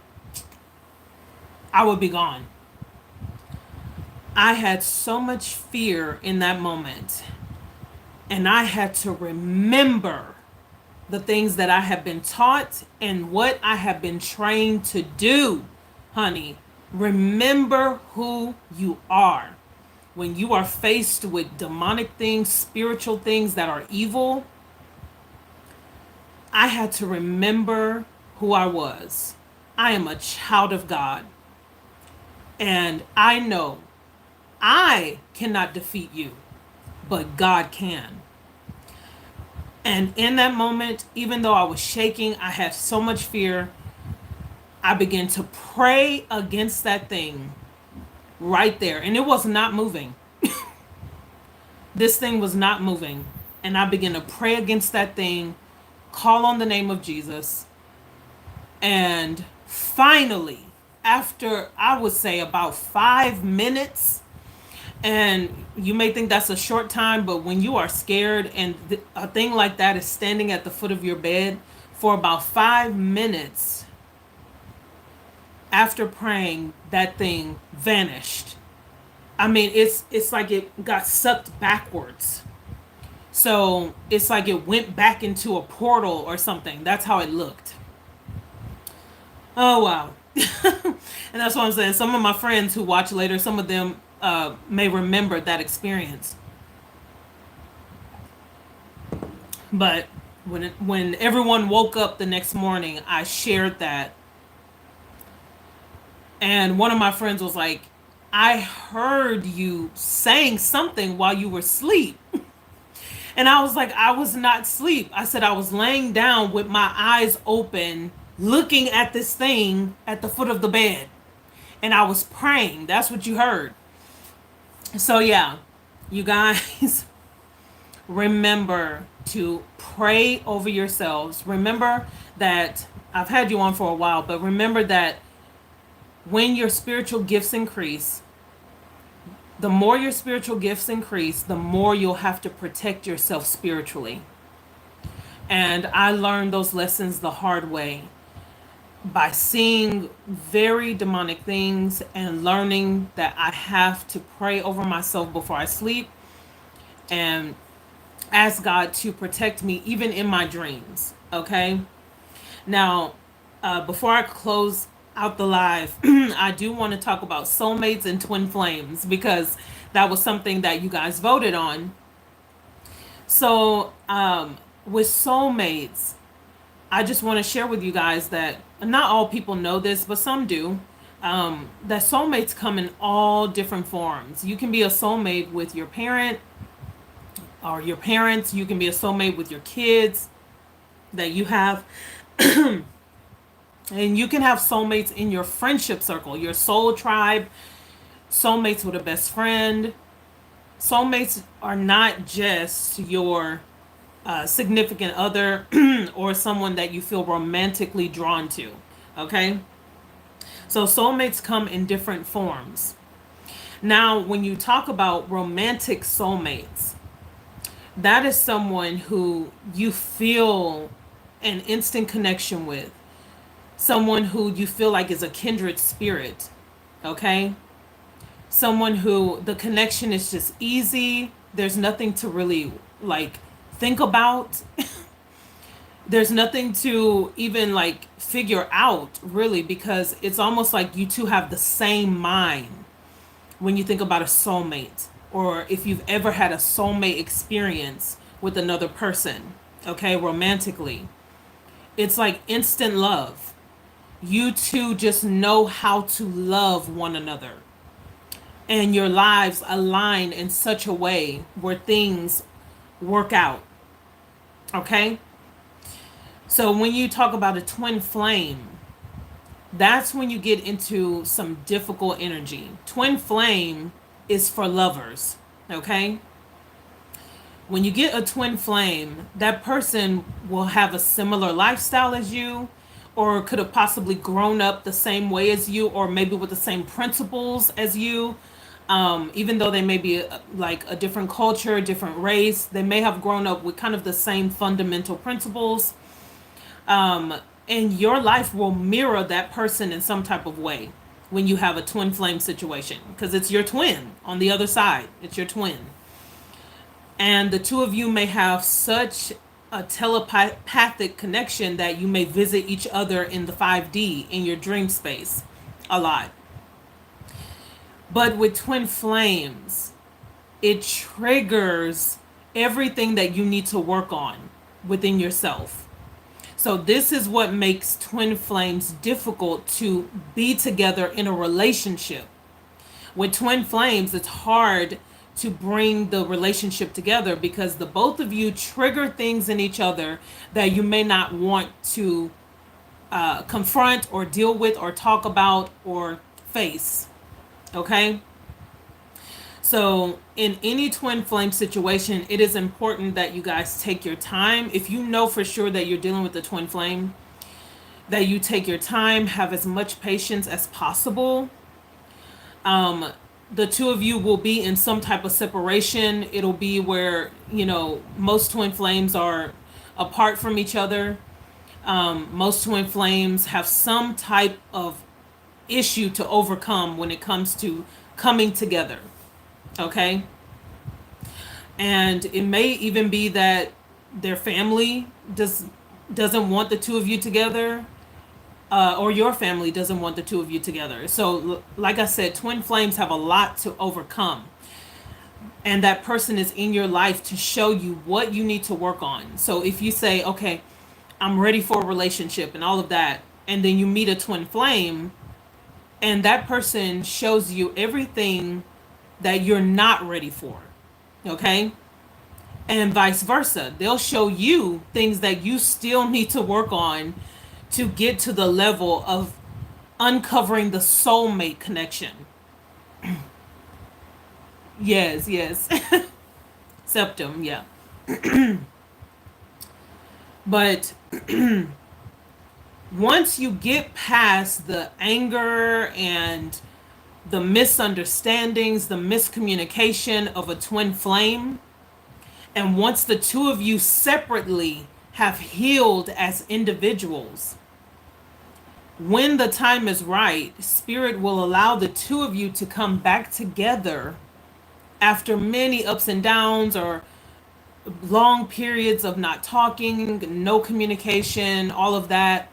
I would be gone. I had so much fear in that moment, and I had to remember the things that I have been taught and what I have been trained to do, honey. Remember who you are. When you are faced with demonic things, spiritual things that are evil, I had to remember who I was. I am a child of God. And I know I cannot defeat you, but God can. And in that moment, even though I was shaking, I had so much fear, I began to pray against that thing right there. And it was not moving. This thing was not moving. And I began to pray against that thing, call on the name of Jesus. And finally, after I would say about 5 minutes, and you may think that's a short time, but when you are scared and a thing like that is standing at the foot of your bed for about 5 minutes, after praying, that thing vanished. I mean, it's like it got sucked backwards. So it's like it went back into a portal or something. That's how it looked. Oh, wow. And that's what I'm saying. Some of my friends who watch later, some of them may remember that experience. But when everyone woke up the next morning, I shared that. And one of my friends was like, I heard you saying something while you were asleep. And I was like, I was not asleep. I said I was laying down with my eyes open, looking at this thing at the foot of the bed. And I was praying. That's what you heard. So yeah, you guys, remember to pray over yourselves. Remember that I've had you on for a while, but remember that when your spiritual gifts increase, the more your spiritual gifts increase, the more you'll have to protect yourself spiritually. And I learned those lessons the hard way by seeing very demonic things and learning that I have to pray over myself before I sleep and ask God to protect me even in my dreams. Okay? Now, before I close out the live, I do want to talk about soulmates and twin flames because that was something that you guys voted on. So, with soulmates, I just want to share with you guys that not all people know this, but some do. That soulmates come in all different forms. You can be a soulmate with your parent or your parents. You can be a soulmate with your kids that you have. And you can have soulmates in your friendship circle, your soul tribe, soulmates with a best friend. Soulmates are not just your significant other or someone that you feel romantically drawn to. Okay? So soulmates come in different forms. Now, when you talk about romantic soulmates, that is someone who you feel an instant connection with. Someone who you feel like is a kindred spirit. Okay? Someone who the connection is just easy. There's nothing to really like think about. There's nothing to even like figure out really, because it's almost like you two have the same mind when you think about a soulmate, or if you've ever had a soulmate experience with another person, okay, romantically. It's like instant love. You two just know how to love one another. And your lives align in such a way where things work out. Okay? So when you talk about a twin flame, that's when you get into some difficult energy. Twin flame is for lovers. Okay? When you get a twin flame, that person will have a similar lifestyle as you, or could have possibly grown up the same way as you, or maybe with the same principles as you. Even though they may be like a different culture, different race, they may have grown up with kind of the same fundamental principles. And your life will mirror that person in some type of way. when you have a twin flame situation, because it's your twin on the other side. It's your twin. And the two of you may have such a telepathic connection that you may visit each other in the 5D in your dream space a lot. But with twin flames, it triggers everything that you need to work on within yourself. So this is what makes twin flames difficult to be together in a relationship. With twin flames, it's hard to bring the relationship together because the both of you trigger things in each other that you may not want to confront or deal with or talk about or face. Okay? So in any twin flame situation, it is important that you guys take your time. If you know for sure that you're dealing with the twin flame, that you take your time, have as much patience as possible. The two of you will be in some type of separation. It'll be where, most twin flames are apart from each other. Most twin flames have some type of issue to overcome when it comes to coming together. Okay? And it may even be that their family doesn't want the two of you together. Or your family doesn't want the two of you together. So, like I said, twin flames have a lot to overcome. And that person is in your life to show you what you need to work on. So if you say, okay, I'm ready for a relationship and all of that, and then you meet a twin flame, and that person shows you everything that you're not ready for, okay? And vice versa. They'll show you things that you still need to work on to get to the level of uncovering the soulmate connection. Yes. Septum, yeah. But once you get past the anger and the misunderstandings, the miscommunication of a twin flame, and once the two of you separately have healed as individuals, when the time is right, Spirit will allow the two of you to come back together after many ups and downs or long periods of not talking, no communication, all of that.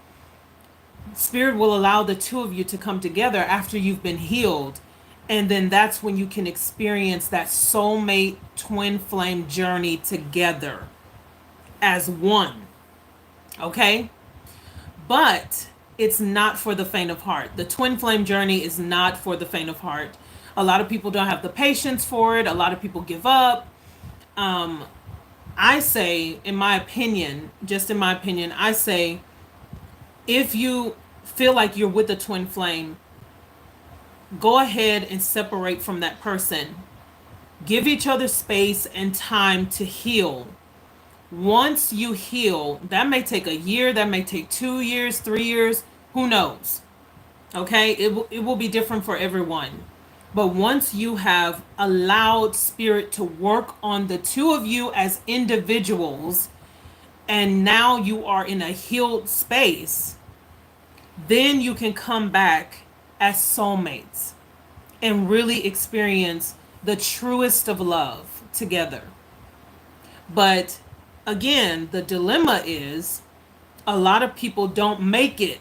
Spirit will allow the two of you to come together after you've been healed. And then that's when you can experience that soulmate twin flame journey together as one. Okay? But it's not for the faint of heart. The twin flame journey is not for the faint of heart. A lot of people don't have the patience for it. A lot of people give up. I say, in my opinion, I say, if you feel like you're with a twin flame, go ahead and separate from that person. Give each other space and time to heal. Once you heal, that may take a year, that may take 2 years, 3 years, who knows? Okay, it will be different for everyone. But once you have allowed Spirit to work on the two of you as individuals, and now you are in a healed space, then you can come back as soulmates and really experience the truest of love together. But again, the dilemma is a lot of people don't make it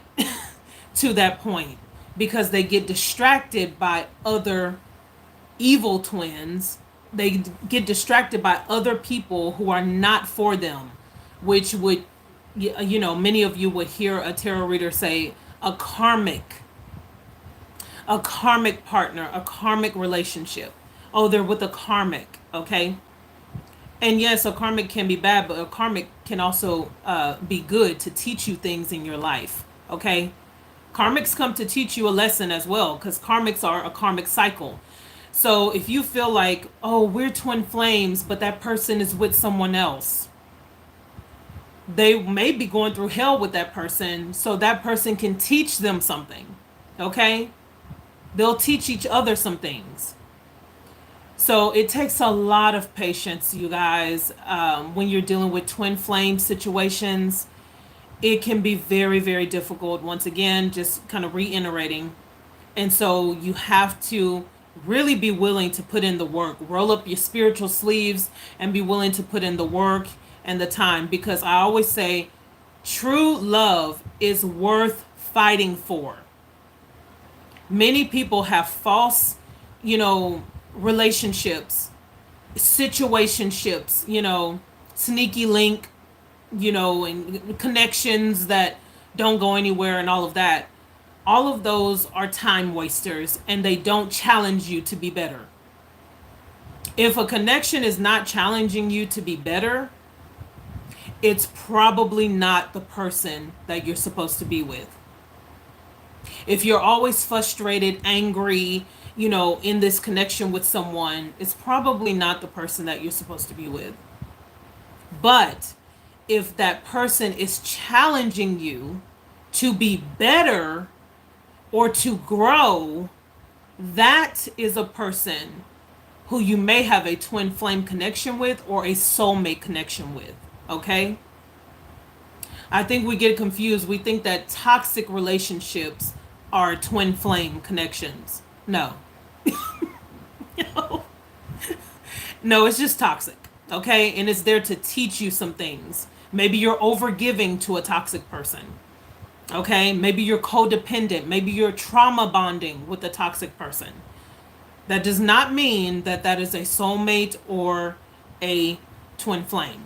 to that point because they get distracted by other evil twins. They get distracted by other people who are not for them, which would, many of you would hear a tarot reader say a karmic partner, a karmic relationship. Oh, they're with a karmic, okay? And yes, a karmic can be bad, but a karmic can also be good to teach you things in your life, okay? Karmics come to teach you a lesson as well, because karmics are a karmic cycle. So if you feel like, oh, we're twin flames, but that person is with someone else, they may be going through hell with that person, so that person can teach them something, okay? They'll teach each other some things. So it takes a lot of patience, you guys, when you're dealing with twin flame situations. It can be very, very difficult. Once again, just kind of reiterating, And so you have to really be willing to put in the work. Roll up your spiritual sleeves and be willing to put in the work and the time. Because I always say, true love is worth fighting for. Many people have false, you know, relationships, situationships, you know, sneaky link, you know, and connections that don't go anywhere and all of that. All of those are time wasters and they don't challenge you to be better. If a connection is not challenging you to be better, it's probably not the person that you're supposed to be with. If you're always frustrated, angry, you know, in this connection with someone, it's probably not the person that you're supposed to be with. But if that person is challenging you to be better or to grow, that is a person who you may have a twin flame connection with or a soulmate connection with. Okay? I think we get confused. We think that toxic relationships are twin flame connections. No. No. No, it's just toxic. Okay? And it's there to teach you some things. Maybe you're overgiving to a toxic person. Okay? Maybe you're codependent. Maybe you're trauma bonding with a toxic person. That does not mean that that is a soulmate or a twin flame.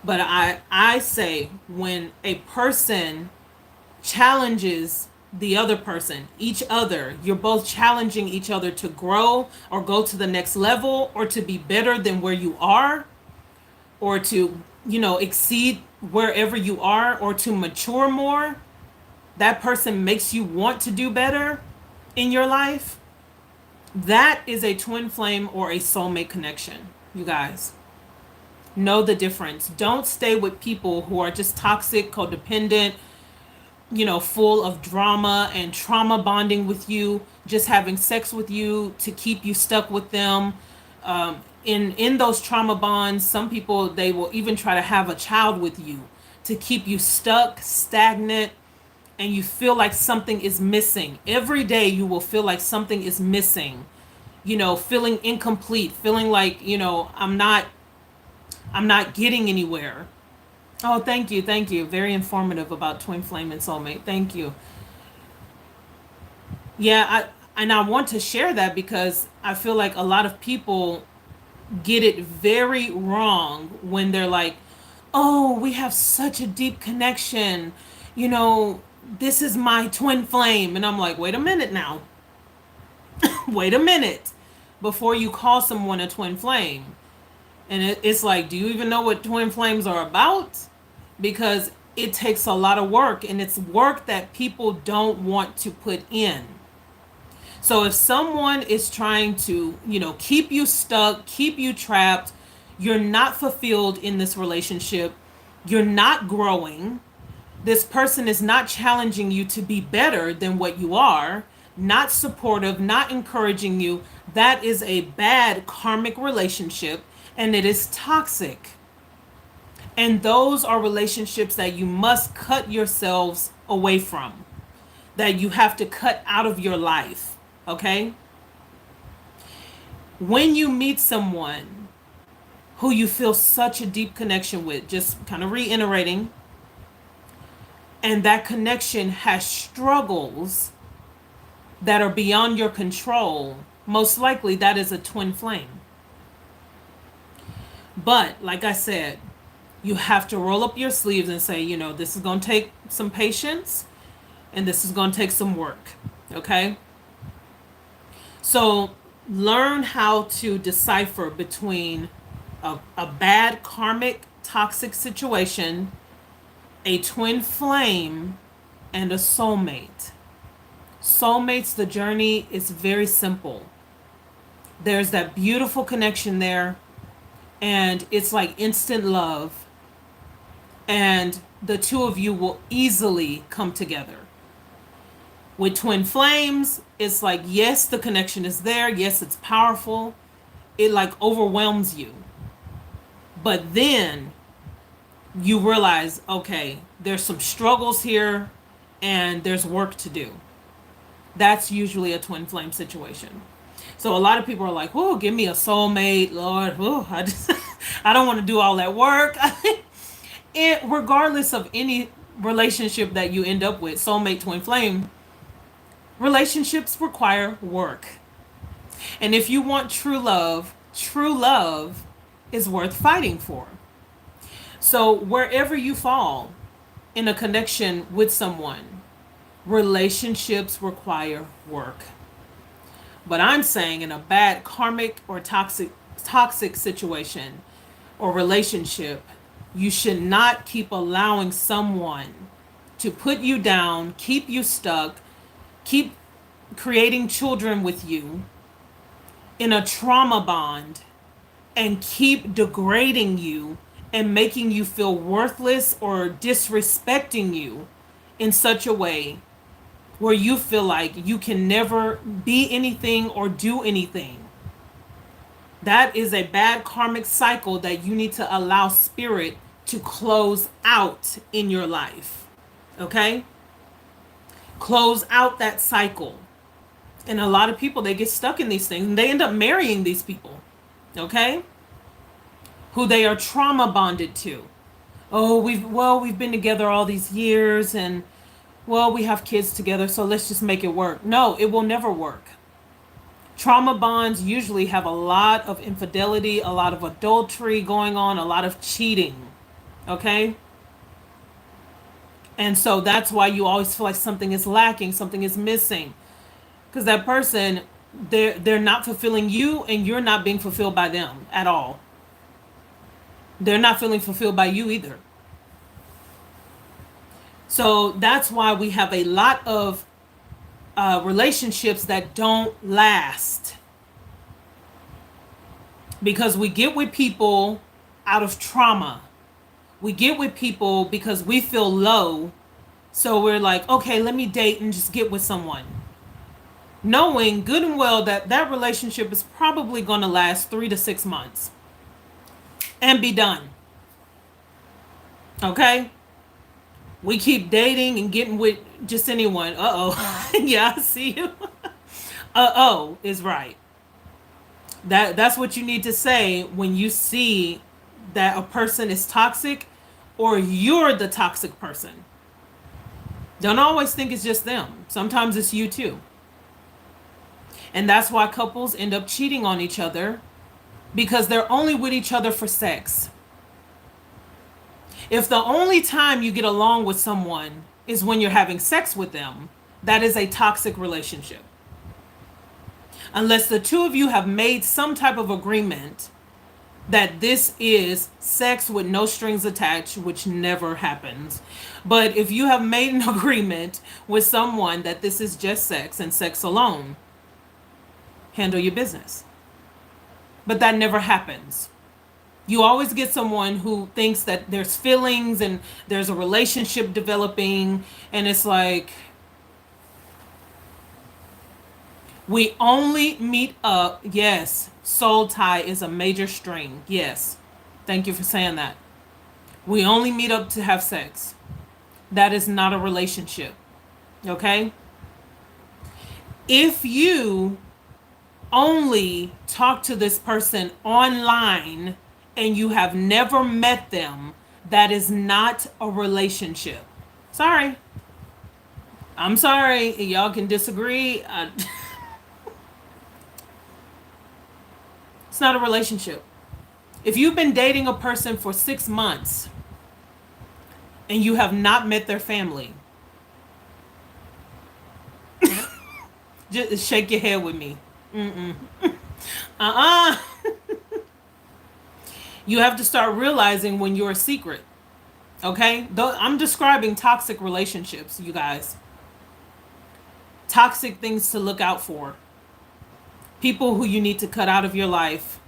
But I say when a person challenges the other person, each other, you're both challenging each other to grow or go to the next level or to be better than where you are or to, you know, exceed wherever you are or to mature more. That person makes you want to do better in your life. That is a twin flame or a soulmate connection, you guys. Know the difference. Don't stay with people who are just toxic, codependent, you know, full of drama and trauma bonding with you, just having sex with you to keep you stuck with them. In those trauma bonds, some people, they will even try to have a child with you to keep you stuck, stagnant, and you feel like something is missing. Every day you will feel like something is missing, you know, feeling incomplete, feeling like, you know, I'm not getting anywhere. Oh, thank you. Thank you. Very informative about twin flame and soulmate. Thank you. Yeah, I want to share that because I feel like a lot of people get it very wrong when they're like, "Oh, we have such a deep connection. You know, this is my twin flame." And I'm like, "Wait a minute now. Wait a minute before you call someone a twin flame." And it's like, do you even know what twin flames are about? Because it takes a lot of work, and it's work that people don't want to put in. So if someone is trying to, you know, keep you stuck, keep you trapped, you're not fulfilled in this relationship, you're not growing, this person is not challenging you to be better than what you are, not supportive, not encouraging you, that is a bad karmic relationship. And it is toxic. And those are relationships that you must cut yourselves away from, that you have to cut out of your life. Okay? When you meet someone who you feel such a deep connection with, just kind of reiterating, and that connection has struggles that are beyond your control, most likely that is a twin flame. But like I said, you have to roll up your sleeves and say, you know, this is going to take some patience and this is going to take some work. Okay? So learn how to decipher between a bad karmic toxic situation, a twin flame, and a soulmate. Soulmates, the journey is very simple. There's that beautiful connection there. And it's like instant love. And the two of you will easily come together. With twin flames, it's like, yes, the connection is there. Yes, it's powerful. It like overwhelms you. But then you realize, okay, there's some struggles here and there's work to do. That's usually a twin flame situation. So a lot of people are like, "Oh, give me a soulmate, Lord. Oh, I just I don't want to do all that work." Regardless of any relationship that you end up with, soulmate, twin flame, relationships require work. And if you want true love is worth fighting for. So wherever you fall in a connection with someone, relationships require work. But I'm saying in a bad karmic or toxic situation or relationship, you should not keep allowing someone to put you down, keep you stuck, keep creating children with you in a trauma bond and keep degrading you and making you feel worthless or disrespecting you in such a way where you feel like you can never be anything or do anything. That is a bad karmic cycle that you need to allow spirit to close out in your life. Okay? Close out that cycle. And a lot of people, they get stuck in these things and they end up marrying these people. Okay? Who they are trauma bonded to. Oh, we've been together all these years and we have kids together, so let's just make it work. No, it will never work. Trauma bonds usually have a lot of infidelity, a lot of adultery going on, a lot of cheating. Okay? And so that's why you always feel like something is lacking, something is missing. Because that person, they're not fulfilling you and you're not being fulfilled by them at all. They're not feeling fulfilled by you either. So that's why we have a lot of relationships that don't last. Because we get with people out of trauma. We get with people because we feel low. So we're like, okay, let me date and just get with someone. Knowing good and well that that relationship is probably going to last 3 to 6 months. And be done. Okay? We keep dating and getting with just anyone. Uh-oh. Yeah, I see you. Uh-oh is right. That's what you need to say when you see that a person is toxic or you're the toxic person. Don't always think it's just them. Sometimes it's you too. And that's why couples end up cheating on each other because they're only with each other for sex. If the only time you get along with someone is when you're having sex with them, that is a toxic relationship. Unless the two of you have made some type of agreement that this is sex with no strings attached, which never happens. But if you have made an agreement with someone that this is just sex and sex alone, handle your business. But that never happens. You always get someone who thinks that there's feelings and there's a relationship developing, and it's like, we only meet up. Yes, soul tie is a major string. Yes, thank you for saying that. We only meet up to have sex. That is not a relationship. Okay? If you only talk to this person online and you have never met them, that is not a relationship. Sorry. I'm sorry. Y'all can disagree. It's not a relationship. If you've been dating a person for 6 months and you have not met their family, just shake your head with me. Uh-uh. You have to start realizing when you're a secret. Okay? I'm describing toxic relationships, you guys. Toxic things to look out for. People who you need to cut out of your life.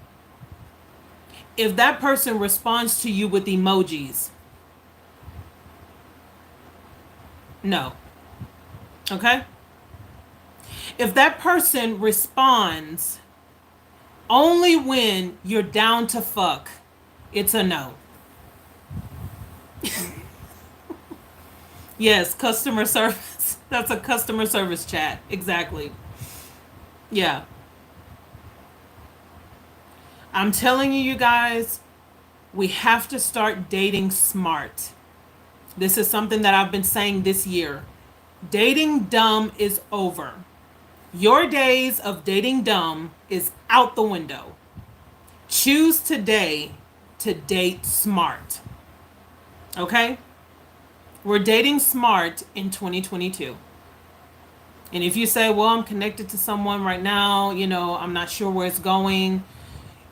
If that person responds to you with emojis, no. Okay? If that person responds only when you're down to fuck, it's a no. Yes, customer service. That's a customer service chat. Exactly. Yeah. I'm telling you, you guys, we have to start dating smart. This is something that I've been saying this year. Dating dumb is over. Your days of dating dumb is out the window. Choose today to date smart. Okay? We're dating smart in 2022. And if you say, well, I'm connected to someone right now, I'm not sure where it's going,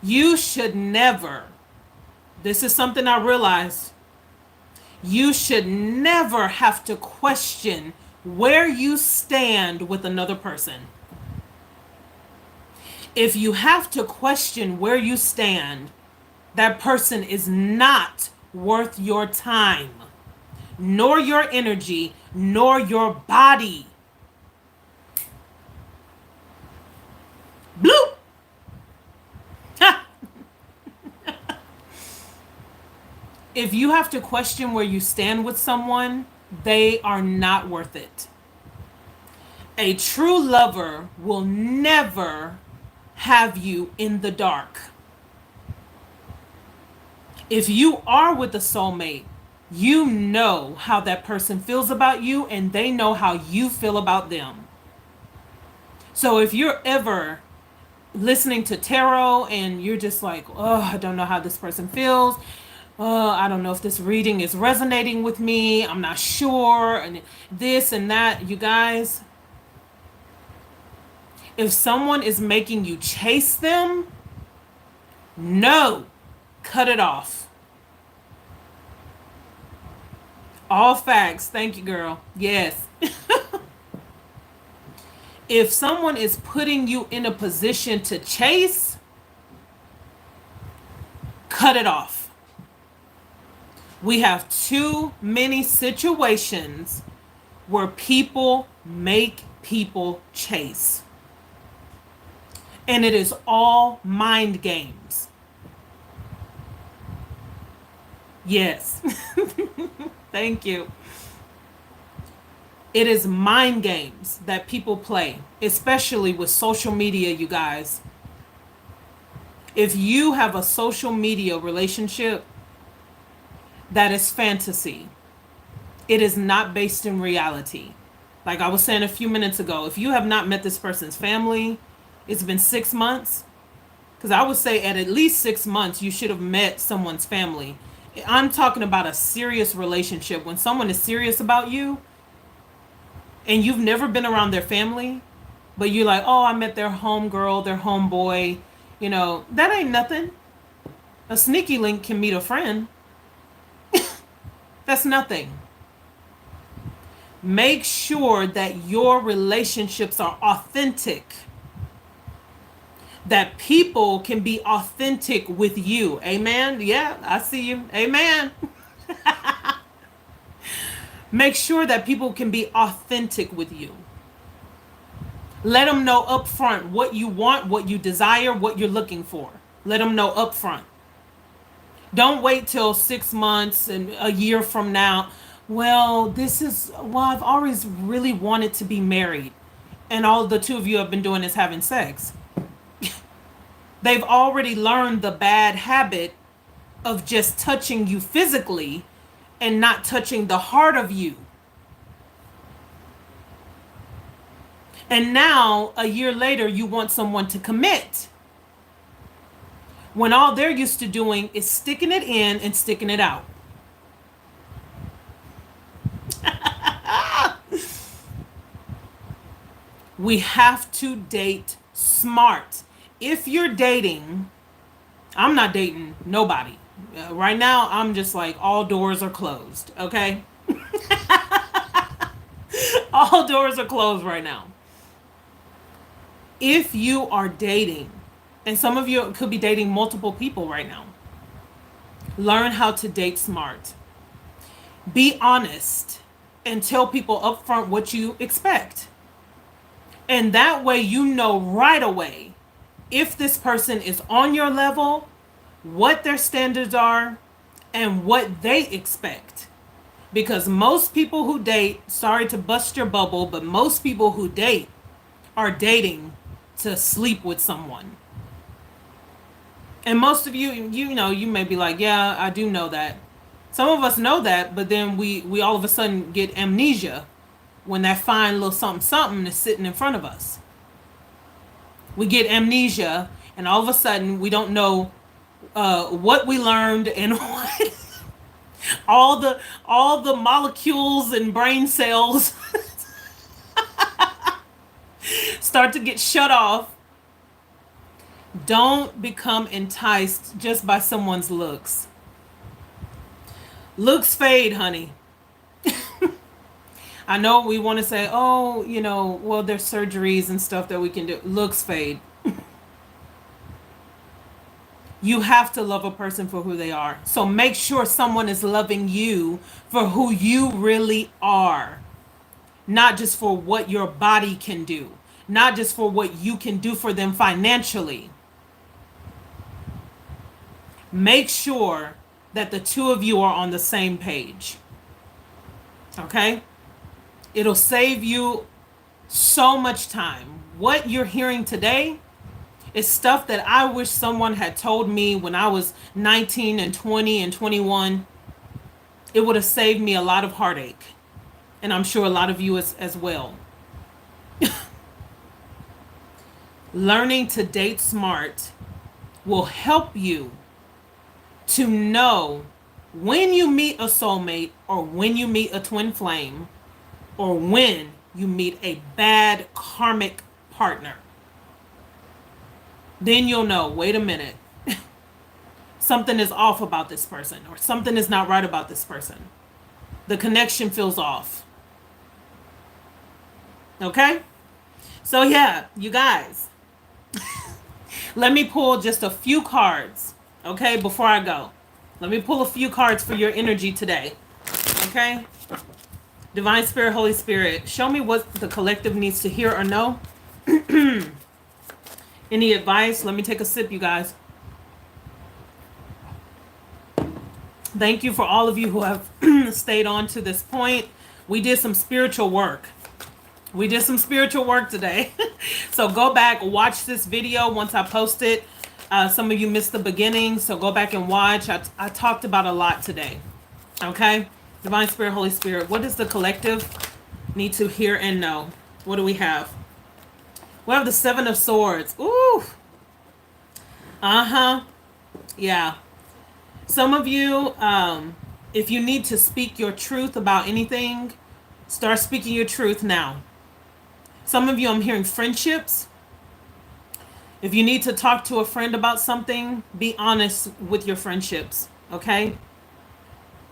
you should never, this is something I realized, you should never have to question where you stand with another person. If you have to question where you stand, that person is not worth your time, nor your energy, nor your body. Bloop! If you have to question where you stand with someone, they are not worth it. A true lover will never have you in the dark. If you are with a soulmate, you know how that person feels about you and they know how you feel about them. So if you're ever listening to tarot and you're just like, oh, I don't know how this person feels. Oh, I don't know if this reading is resonating with me. I'm not sure. And this and that, you guys. If someone is making you chase them, no, cut it off. All facts. Thank you, girl. Yes. If someone is putting you in a position to chase, cut it off. We have too many situations where people make people chase. And it is all mind games. Yes. Thank you. It is mind games that people play, especially with social media, you guys. If you have a social media relationship, that is fantasy. It is not based in reality. Like I was saying a few minutes ago, if you have not met this person's family, it's been 6 months. Because I would say at least 6 months, you should have met someone's family. I'm talking about a serious relationship. When someone is serious about you, and you've never been around their family, but you're like, oh, I met their homegirl, their homeboy, that ain't nothing. A sneaky link can meet a friend. That's nothing. Make sure that your relationships are authentic. That people can be authentic with you. Amen? Yeah, I see you. Amen. Make sure that people can be authentic with you. Let them know up front what you want, what you desire, what you're looking for. Let them know up front. Don't wait till 6 months and a year from now. Well, I've always really wanted to be married. And all the two of you have been doing is having sex. They've already learned the bad habit of just touching you physically and not touching the heart of you. And now, a year later, you want someone to commit. When all they're used to doing is sticking it in and sticking it out. We have to date smart. If you're dating, I'm not dating nobody. Right now, I'm just like, all doors are closed, okay? All doors are closed right now. If you are dating, and some of you could be dating multiple people right now, learn how to date smart. Be honest and tell people upfront what you expect. And that way you know right away if this person is on your level, what their standards are, and what they expect. Because most people who date, sorry to bust your bubble, but most people who date are dating to sleep with someone. And most of you, you know, you may be like, yeah, I do know that. Some of us know that, but then we all of a sudden get amnesia when that fine little something something is sitting in front of us. We get amnesia, and all of a sudden we don't know what we learned and what all the molecules and brain cells start to get shut off. Don't become enticed just by someone's looks. Looks fade, honey. I know we want to say, oh, you know, well, there's surgeries and stuff that we can do. Looks fade. You have to love a person for who they are. So make sure someone is loving you for who you really are. Not just for what your body can do. Not just for what you can do for them financially. Make sure that the two of you are on the same page. Okay? It'll save you so much time. What you're hearing today is stuff that I wish someone had told me when I was 19 and 20 and 21. It would have saved me a lot of heartache. And I'm sure a lot of you as well. Learning to date smart will help you to know when you meet a soulmate, or when you meet a twin flame, or when you meet a bad karmic partner. Then you'll know, wait a minute, something is off about this person, or something is not right about this person. The connection feels off. Okay? So yeah, you guys, let me pull just a few cards, okay, before I go. Let me pull a few cards for your energy today, okay? Divine Spirit, Holy Spirit, show me what the collective needs to hear or know. Any advice? Let me take a sip, you guys. Thank you for all of you who have stayed on to this point. We did some spiritual work. We did some spiritual work today. So go back, watch this video once I post it. Some of you missed the beginning, so go back and watch. I talked about a lot today. Okay? Divine Spirit, Holy Spirit, what does the collective need to hear and know? What do we have? We have the Seven of Swords. Ooh. Uh-huh. Yeah. Some of you, if you need to speak your truth about anything, start speaking your truth now. Some of you, I'm hearing friendships. If you need to talk to a friend about something, be honest with your friendships, okay?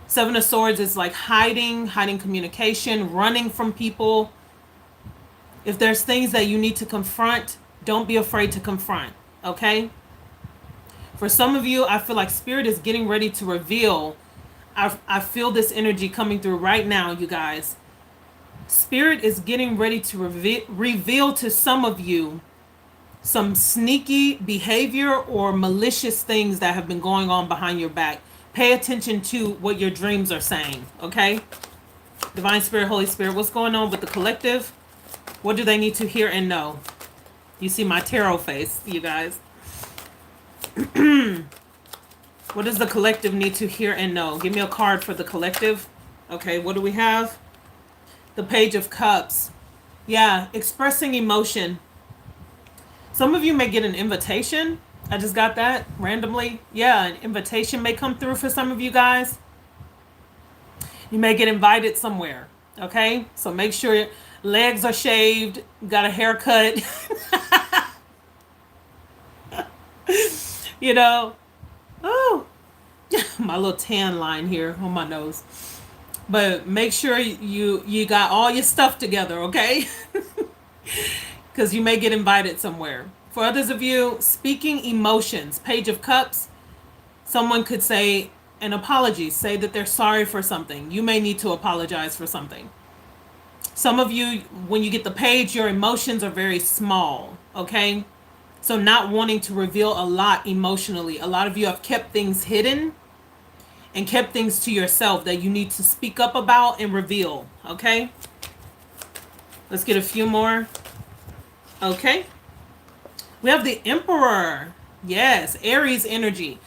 Seven of Swords is like hiding communication, running from people. If there's things that you need to confront, don't be afraid to confront, okay? For some of you, I feel like Spirit is getting ready to reveal. I feel this energy coming through right now, you guys. Spirit is getting ready to reveal to some of you some sneaky behavior or malicious things that have been going on behind your back. Pay attention to what your dreams are saying, okay? Divine Spirit, Holy Spirit, what's going on with the collective? What do they need to hear and know? You see my tarot face, you guys. What does the collective need to hear and know? Give me a card for the collective. Okay, what do we have? The Page of Cups. Yeah, expressing emotion. Some of you may get an invitation. I just got that randomly. Yeah, an invitation may come through for some of you guys. You may get invited somewhere. Okay, so make sure your legs are shaved, got a haircut. You know, oh, my little tan line here on my nose. But make sure you got all your stuff together, okay? Because you may get invited somewhere. For others of you, speaking emotions, Page of Cups, someone could say an apology, say that they're sorry for something. You may need to apologize for something. Some of you, when you get the page, your emotions are very small, okay? So not wanting to reveal a lot emotionally. A lot of you have kept things hidden. and kept things to yourself that you need to speak up about and reveal. Okay? Let's get a few more. Okay. We have the Emperor. Yes, Aries energy.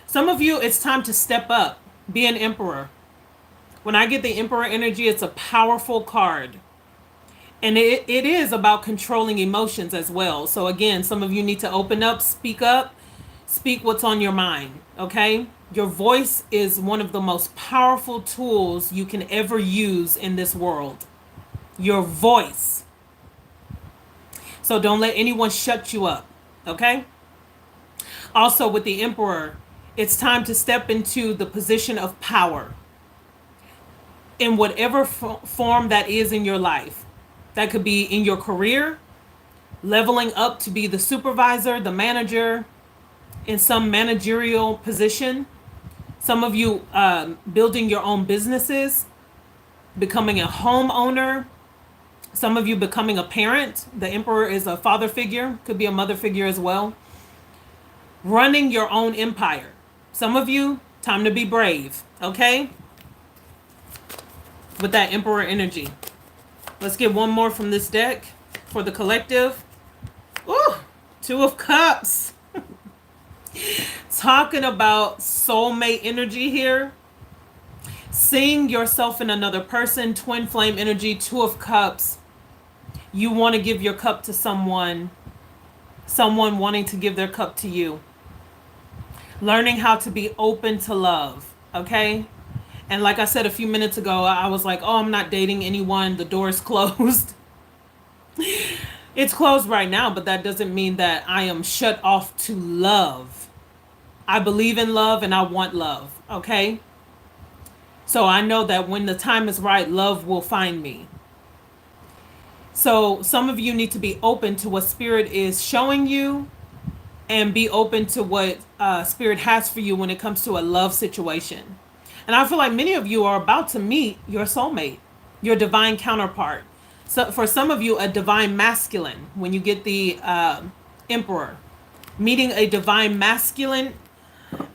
Some of you, it's time to step up. Be an Emperor. When I get the Emperor energy, it's a powerful card. And it is about controlling emotions as well. So again, some of you need to open up, speak what's on your mind, okay? Your voice is one of the most powerful tools you can ever use in this world. Your voice. So don't let anyone shut you up, okay? Also with the Emperor, it's time to step into the position of power in whatever form that is in your life. That could be in your career, leveling up to be the supervisor, the manager, in some managerial position. Some of you building your own businesses, becoming a homeowner. Some of you becoming a parent. The Emperor is a father figure, could be a mother figure as well. Running your own empire. Some of you, time to be brave, okay? With that Emperor energy. Let's get one more from this deck for the collective. Ooh, Two of Cups. Talking about soulmate energy here. Seeing yourself in another person, twin flame energy, Two of Cups. You want to give your cup to someone wanting to give their cup to you. Learning how to be open to love, okay? And like I said a few minutes ago, I was like, oh, I'm not dating anyone. The door is closed. It's closed right now, but that doesn't mean that I am shut off to love. I believe in love and I want love, okay? So I know that when the time is right, love will find me. So some of you need to be open to what Spirit is showing you and be open to what Spirit has for you when it comes to a love situation. And I feel like many of you are about to meet your soulmate, your divine counterpart. So for some of you, a divine masculine, when you get the Emperor, meeting a divine masculine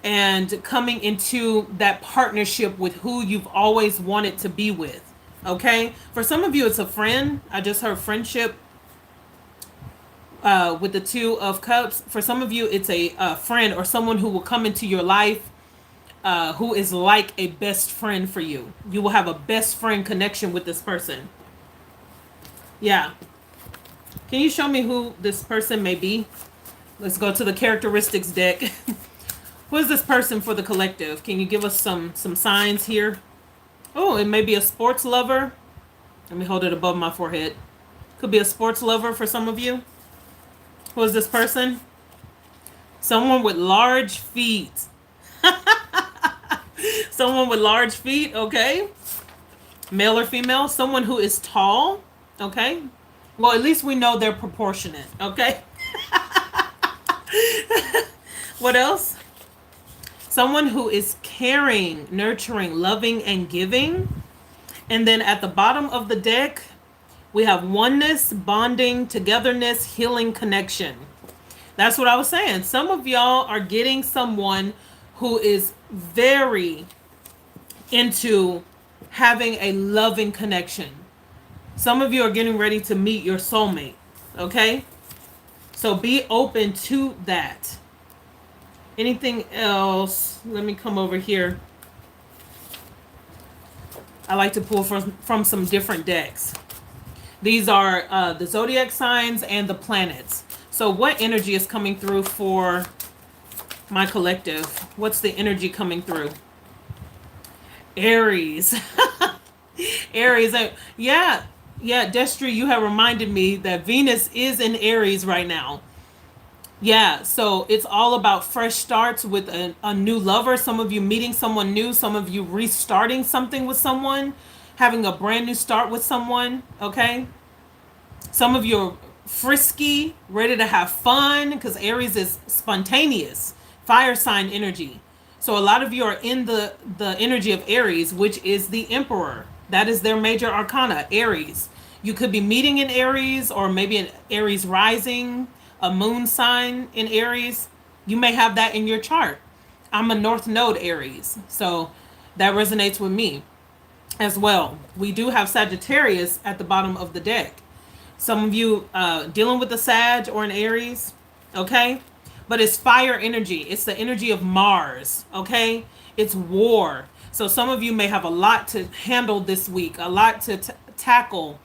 and coming into that partnership with who you've always wanted to be with. Okay? For some of you, it's a friend. I just heard friendship with the Two of Cups. For some of you, it's a friend or someone who will come into your life who is like a best friend for you. You will have a best friend connection with this person. Yeah. Can you show me who this person may be? Let's go to the characteristics deck. Who is this person for the collective? Can you give us some signs here? Oh, it may be a sports lover. Let me hold it above my forehead. Could be a sports lover for some of you. Who is this person? Someone with large feet. Someone with large feet, okay. Male or female. Someone who is tall, okay. Well, at least we know they're proportionate, okay. What else? Someone who is caring, nurturing, loving, and giving. And then at the bottom of the deck, we have oneness, bonding, togetherness, healing, connection. That's what I was saying. Some of y'all are getting someone who is very into having a loving connection. Some of you are getting ready to meet your soulmate, okay? So be open to that. Anything else? Let me come over here. I like to pull from some different decks. These are the zodiac signs and the planets. So what energy is coming through for my collective? What's the energy coming through? Aries. Aries. Yeah, Destry, you have reminded me that Venus is in Aries right now. Yeah, so it's all about fresh starts with a new lover. Some of you meeting someone new. Some of you restarting something with someone. Having a brand new start with someone, okay? Some of you are frisky, ready to have fun, because Aries is spontaneous, fire sign energy. So a lot of you are in the energy of Aries, which is the Emperor. That is their major arcana, Aries. You could be meeting in Aries, or maybe an Aries rising, a moon sign in Aries. You may have that in your chart. I'm a North Node Aries. So That resonates with me as well. We do have Sagittarius at the bottom of the deck. Some of you dealing with a Sag or an Aries, okay? But it's fire energy. It's the energy of Mars, okay? It's war. So some of you may have a lot to handle this week, a lot to tackle,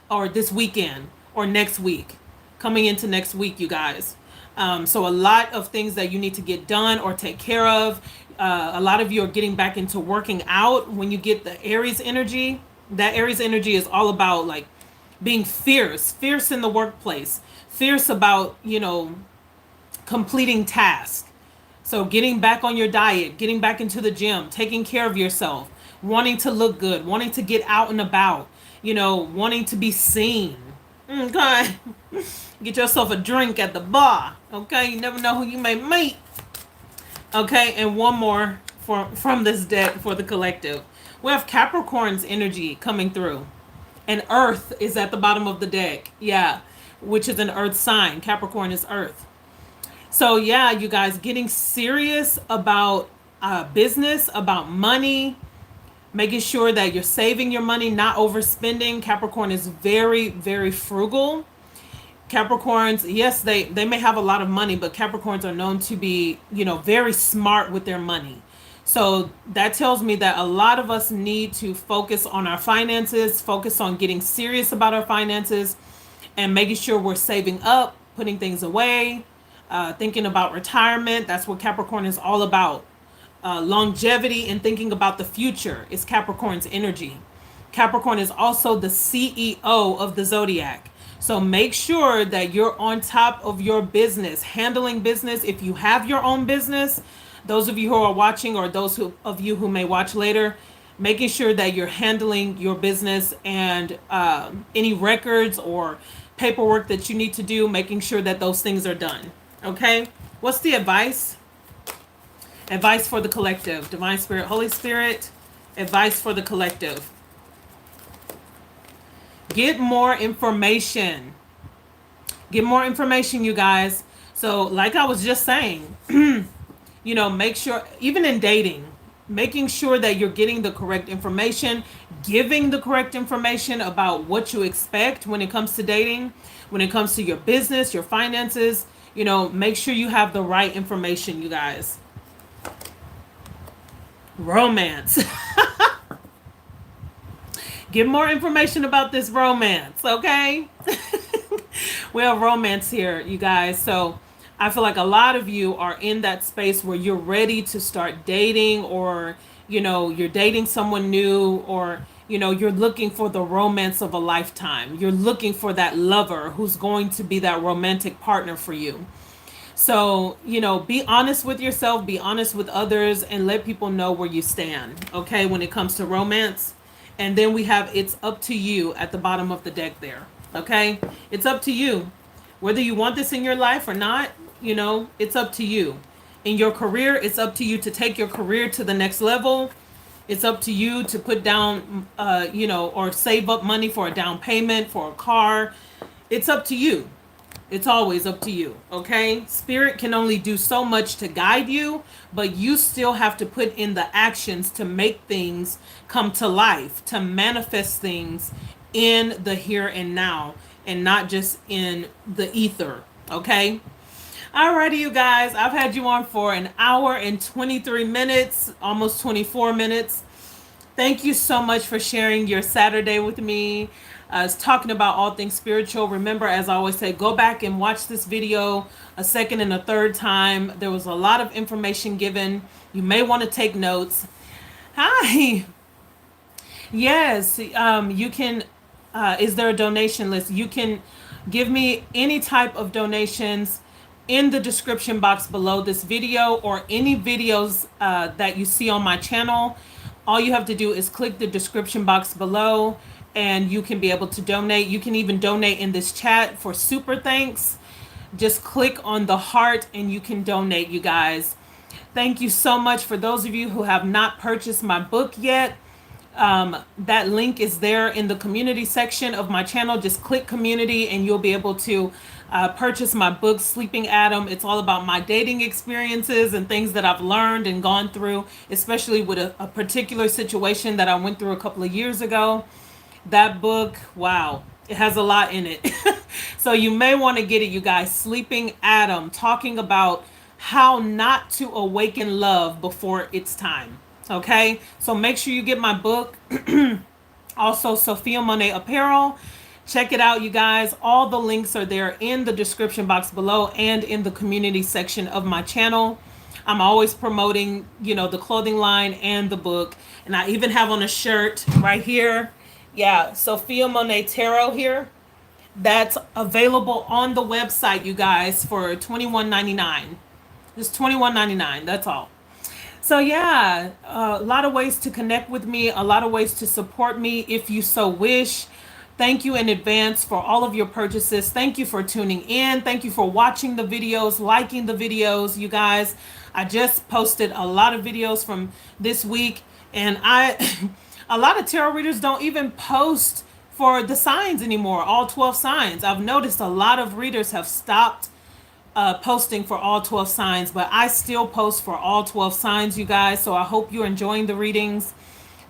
or this weekend or next week, coming into next week, you guys. So a lot of things that you need to get done or take care of. A lot of you are getting back into working out when you get the Aries energy. That Aries energy is all about like being fierce in the workplace, fierce about, completing tasks. So getting back on your diet, getting back into the gym, taking care of yourself, wanting to look good, wanting to get out and about, wanting to be seen. Okay. Get yourself a drink at the bar. Okay. You never know who you may meet. Okay. And one more from this deck for the collective. We have Capricorn's energy coming through. And Earth is at the bottom of the deck. Yeah. Which is an Earth sign. Capricorn is Earth. So yeah, you guys, getting serious about business, about money, making sure that you're saving your money, not overspending. Capricorn is very, very frugal. Capricorns, yes, they may have a lot of money, but Capricorns are known to be, very smart with their money. So that tells me that a lot of us need to focus on our finances, focus on getting serious about our finances, and making sure we're saving up, putting things away, thinking about retirement. That's what Capricorn is all about. Longevity and thinking about the future is Capricorn's energy. Capricorn is also the CEO of the zodiac. So make sure that you're on top of your business, handling business. If you have your own business, those of you who are watching or those of you who may watch later, making sure that you're handling your business and any records or paperwork that you need to do, making sure that those things are done. Okay? What's the advice? Advice for the collective. Divine Spirit, Holy Spirit, advice for the collective. Get more information. Get more information, you guys. So, like I was just saying, make sure, even in dating, making sure that you're getting the correct information, giving the correct information about what you expect when it comes to dating, when it comes to your business, your finances. Make sure you have the right information, you guys. Romance. Get more information about this romance, okay? We have romance here, you guys. So I feel like a lot of you are in that space where you're ready to start dating, or, you're dating someone new, or, you're looking for the romance of a lifetime. You're looking for that lover who's going to be that romantic partner for you. So, be honest with yourself, be honest with others, and let people know where you stand, okay, when it comes to romance. And then we have It's Up to You at the bottom of the deck there, okay? It's up to you. Whether you want this in your life or not, it's up to you. In your career, it's up to you to take your career to the next level. It's up to you to put down, or save up money for a down payment for a car. It's up to you. It's always up to you, okay? Spirit can only do so much to guide you, but you still have to put in the actions to make things come to life, to manifest things in the here and now, and not just in the ether, okay? Alrighty, you guys, I've had you on for an hour and 23 minutes, almost 24 minutes. Thank you so much for sharing your Saturday with me. Talking about all things spiritual. Remember, as I always say, go back and watch this video a second and a third time. There was a lot of information given. You may want to take notes. Hi. Yes, you can. Is there a donation list? You can give me any type of donations in the description box below this video, or any videos that you see on my channel. All you have to do is click the description box below, and you can be able to donate. You can even donate in this chat for super thanks. Just click on the heart and you can donate, you guys. Thank you so much. For those of you who have not purchased my book yet, That link is there in the community section of my channel. Just click community and you'll be able to purchase my book, Sleeping Adam. It's all about my dating experiences and things that I've learned and gone through, especially with a particular situation that I went through a couple of years ago. That book, wow, it has a lot in it. So you may want to get it, you guys. Sleeping Adam, talking about how not to awaken love before it's time. Okay, so make sure you get my book. Also, Sophiamonay Apparel. Check it out, you guys. All the links are there in the description box below and in the community section of my channel. I'm always promoting, the clothing line and the book. And I even have on a shirt right here. Yeah, Sophiamonay Tarot here. That's available on the website, you guys, for $21.99. Just $21.99. That's all. So yeah, a lot of ways to connect with me, a lot of ways to support me if you so wish. Thank you in advance for all of your purchases. Thank you for tuning in. Thank you for watching the videos, liking the videos, you guys. I just posted a lot of videos from this week, and a lot of tarot readers don't even post for the signs anymore, all 12 signs. I've noticed a lot of readers have stopped posting for all 12 signs, but I still post for all 12 signs, you guys. So I hope you're enjoying the readings.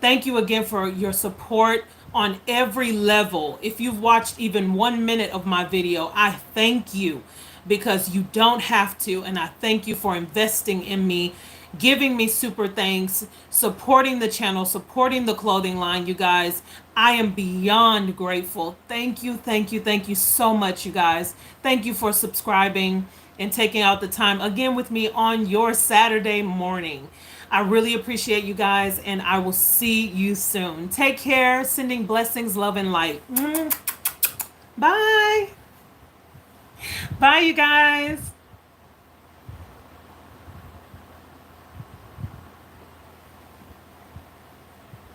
Thank you again for your support on every level. If you've watched even 1 minute of my video, I thank you, because you don't have to. And I thank you for investing in me, giving me super thanks, supporting the channel, supporting the clothing line, you guys. I am beyond grateful. Thank you, thank you, thank you so much, you guys. Thank you for subscribing and taking out the time again with me on your Saturday morning. I really appreciate you guys, and I will see you soon. Take care. Sending blessings, love, and light. Bye. Bye, you guys.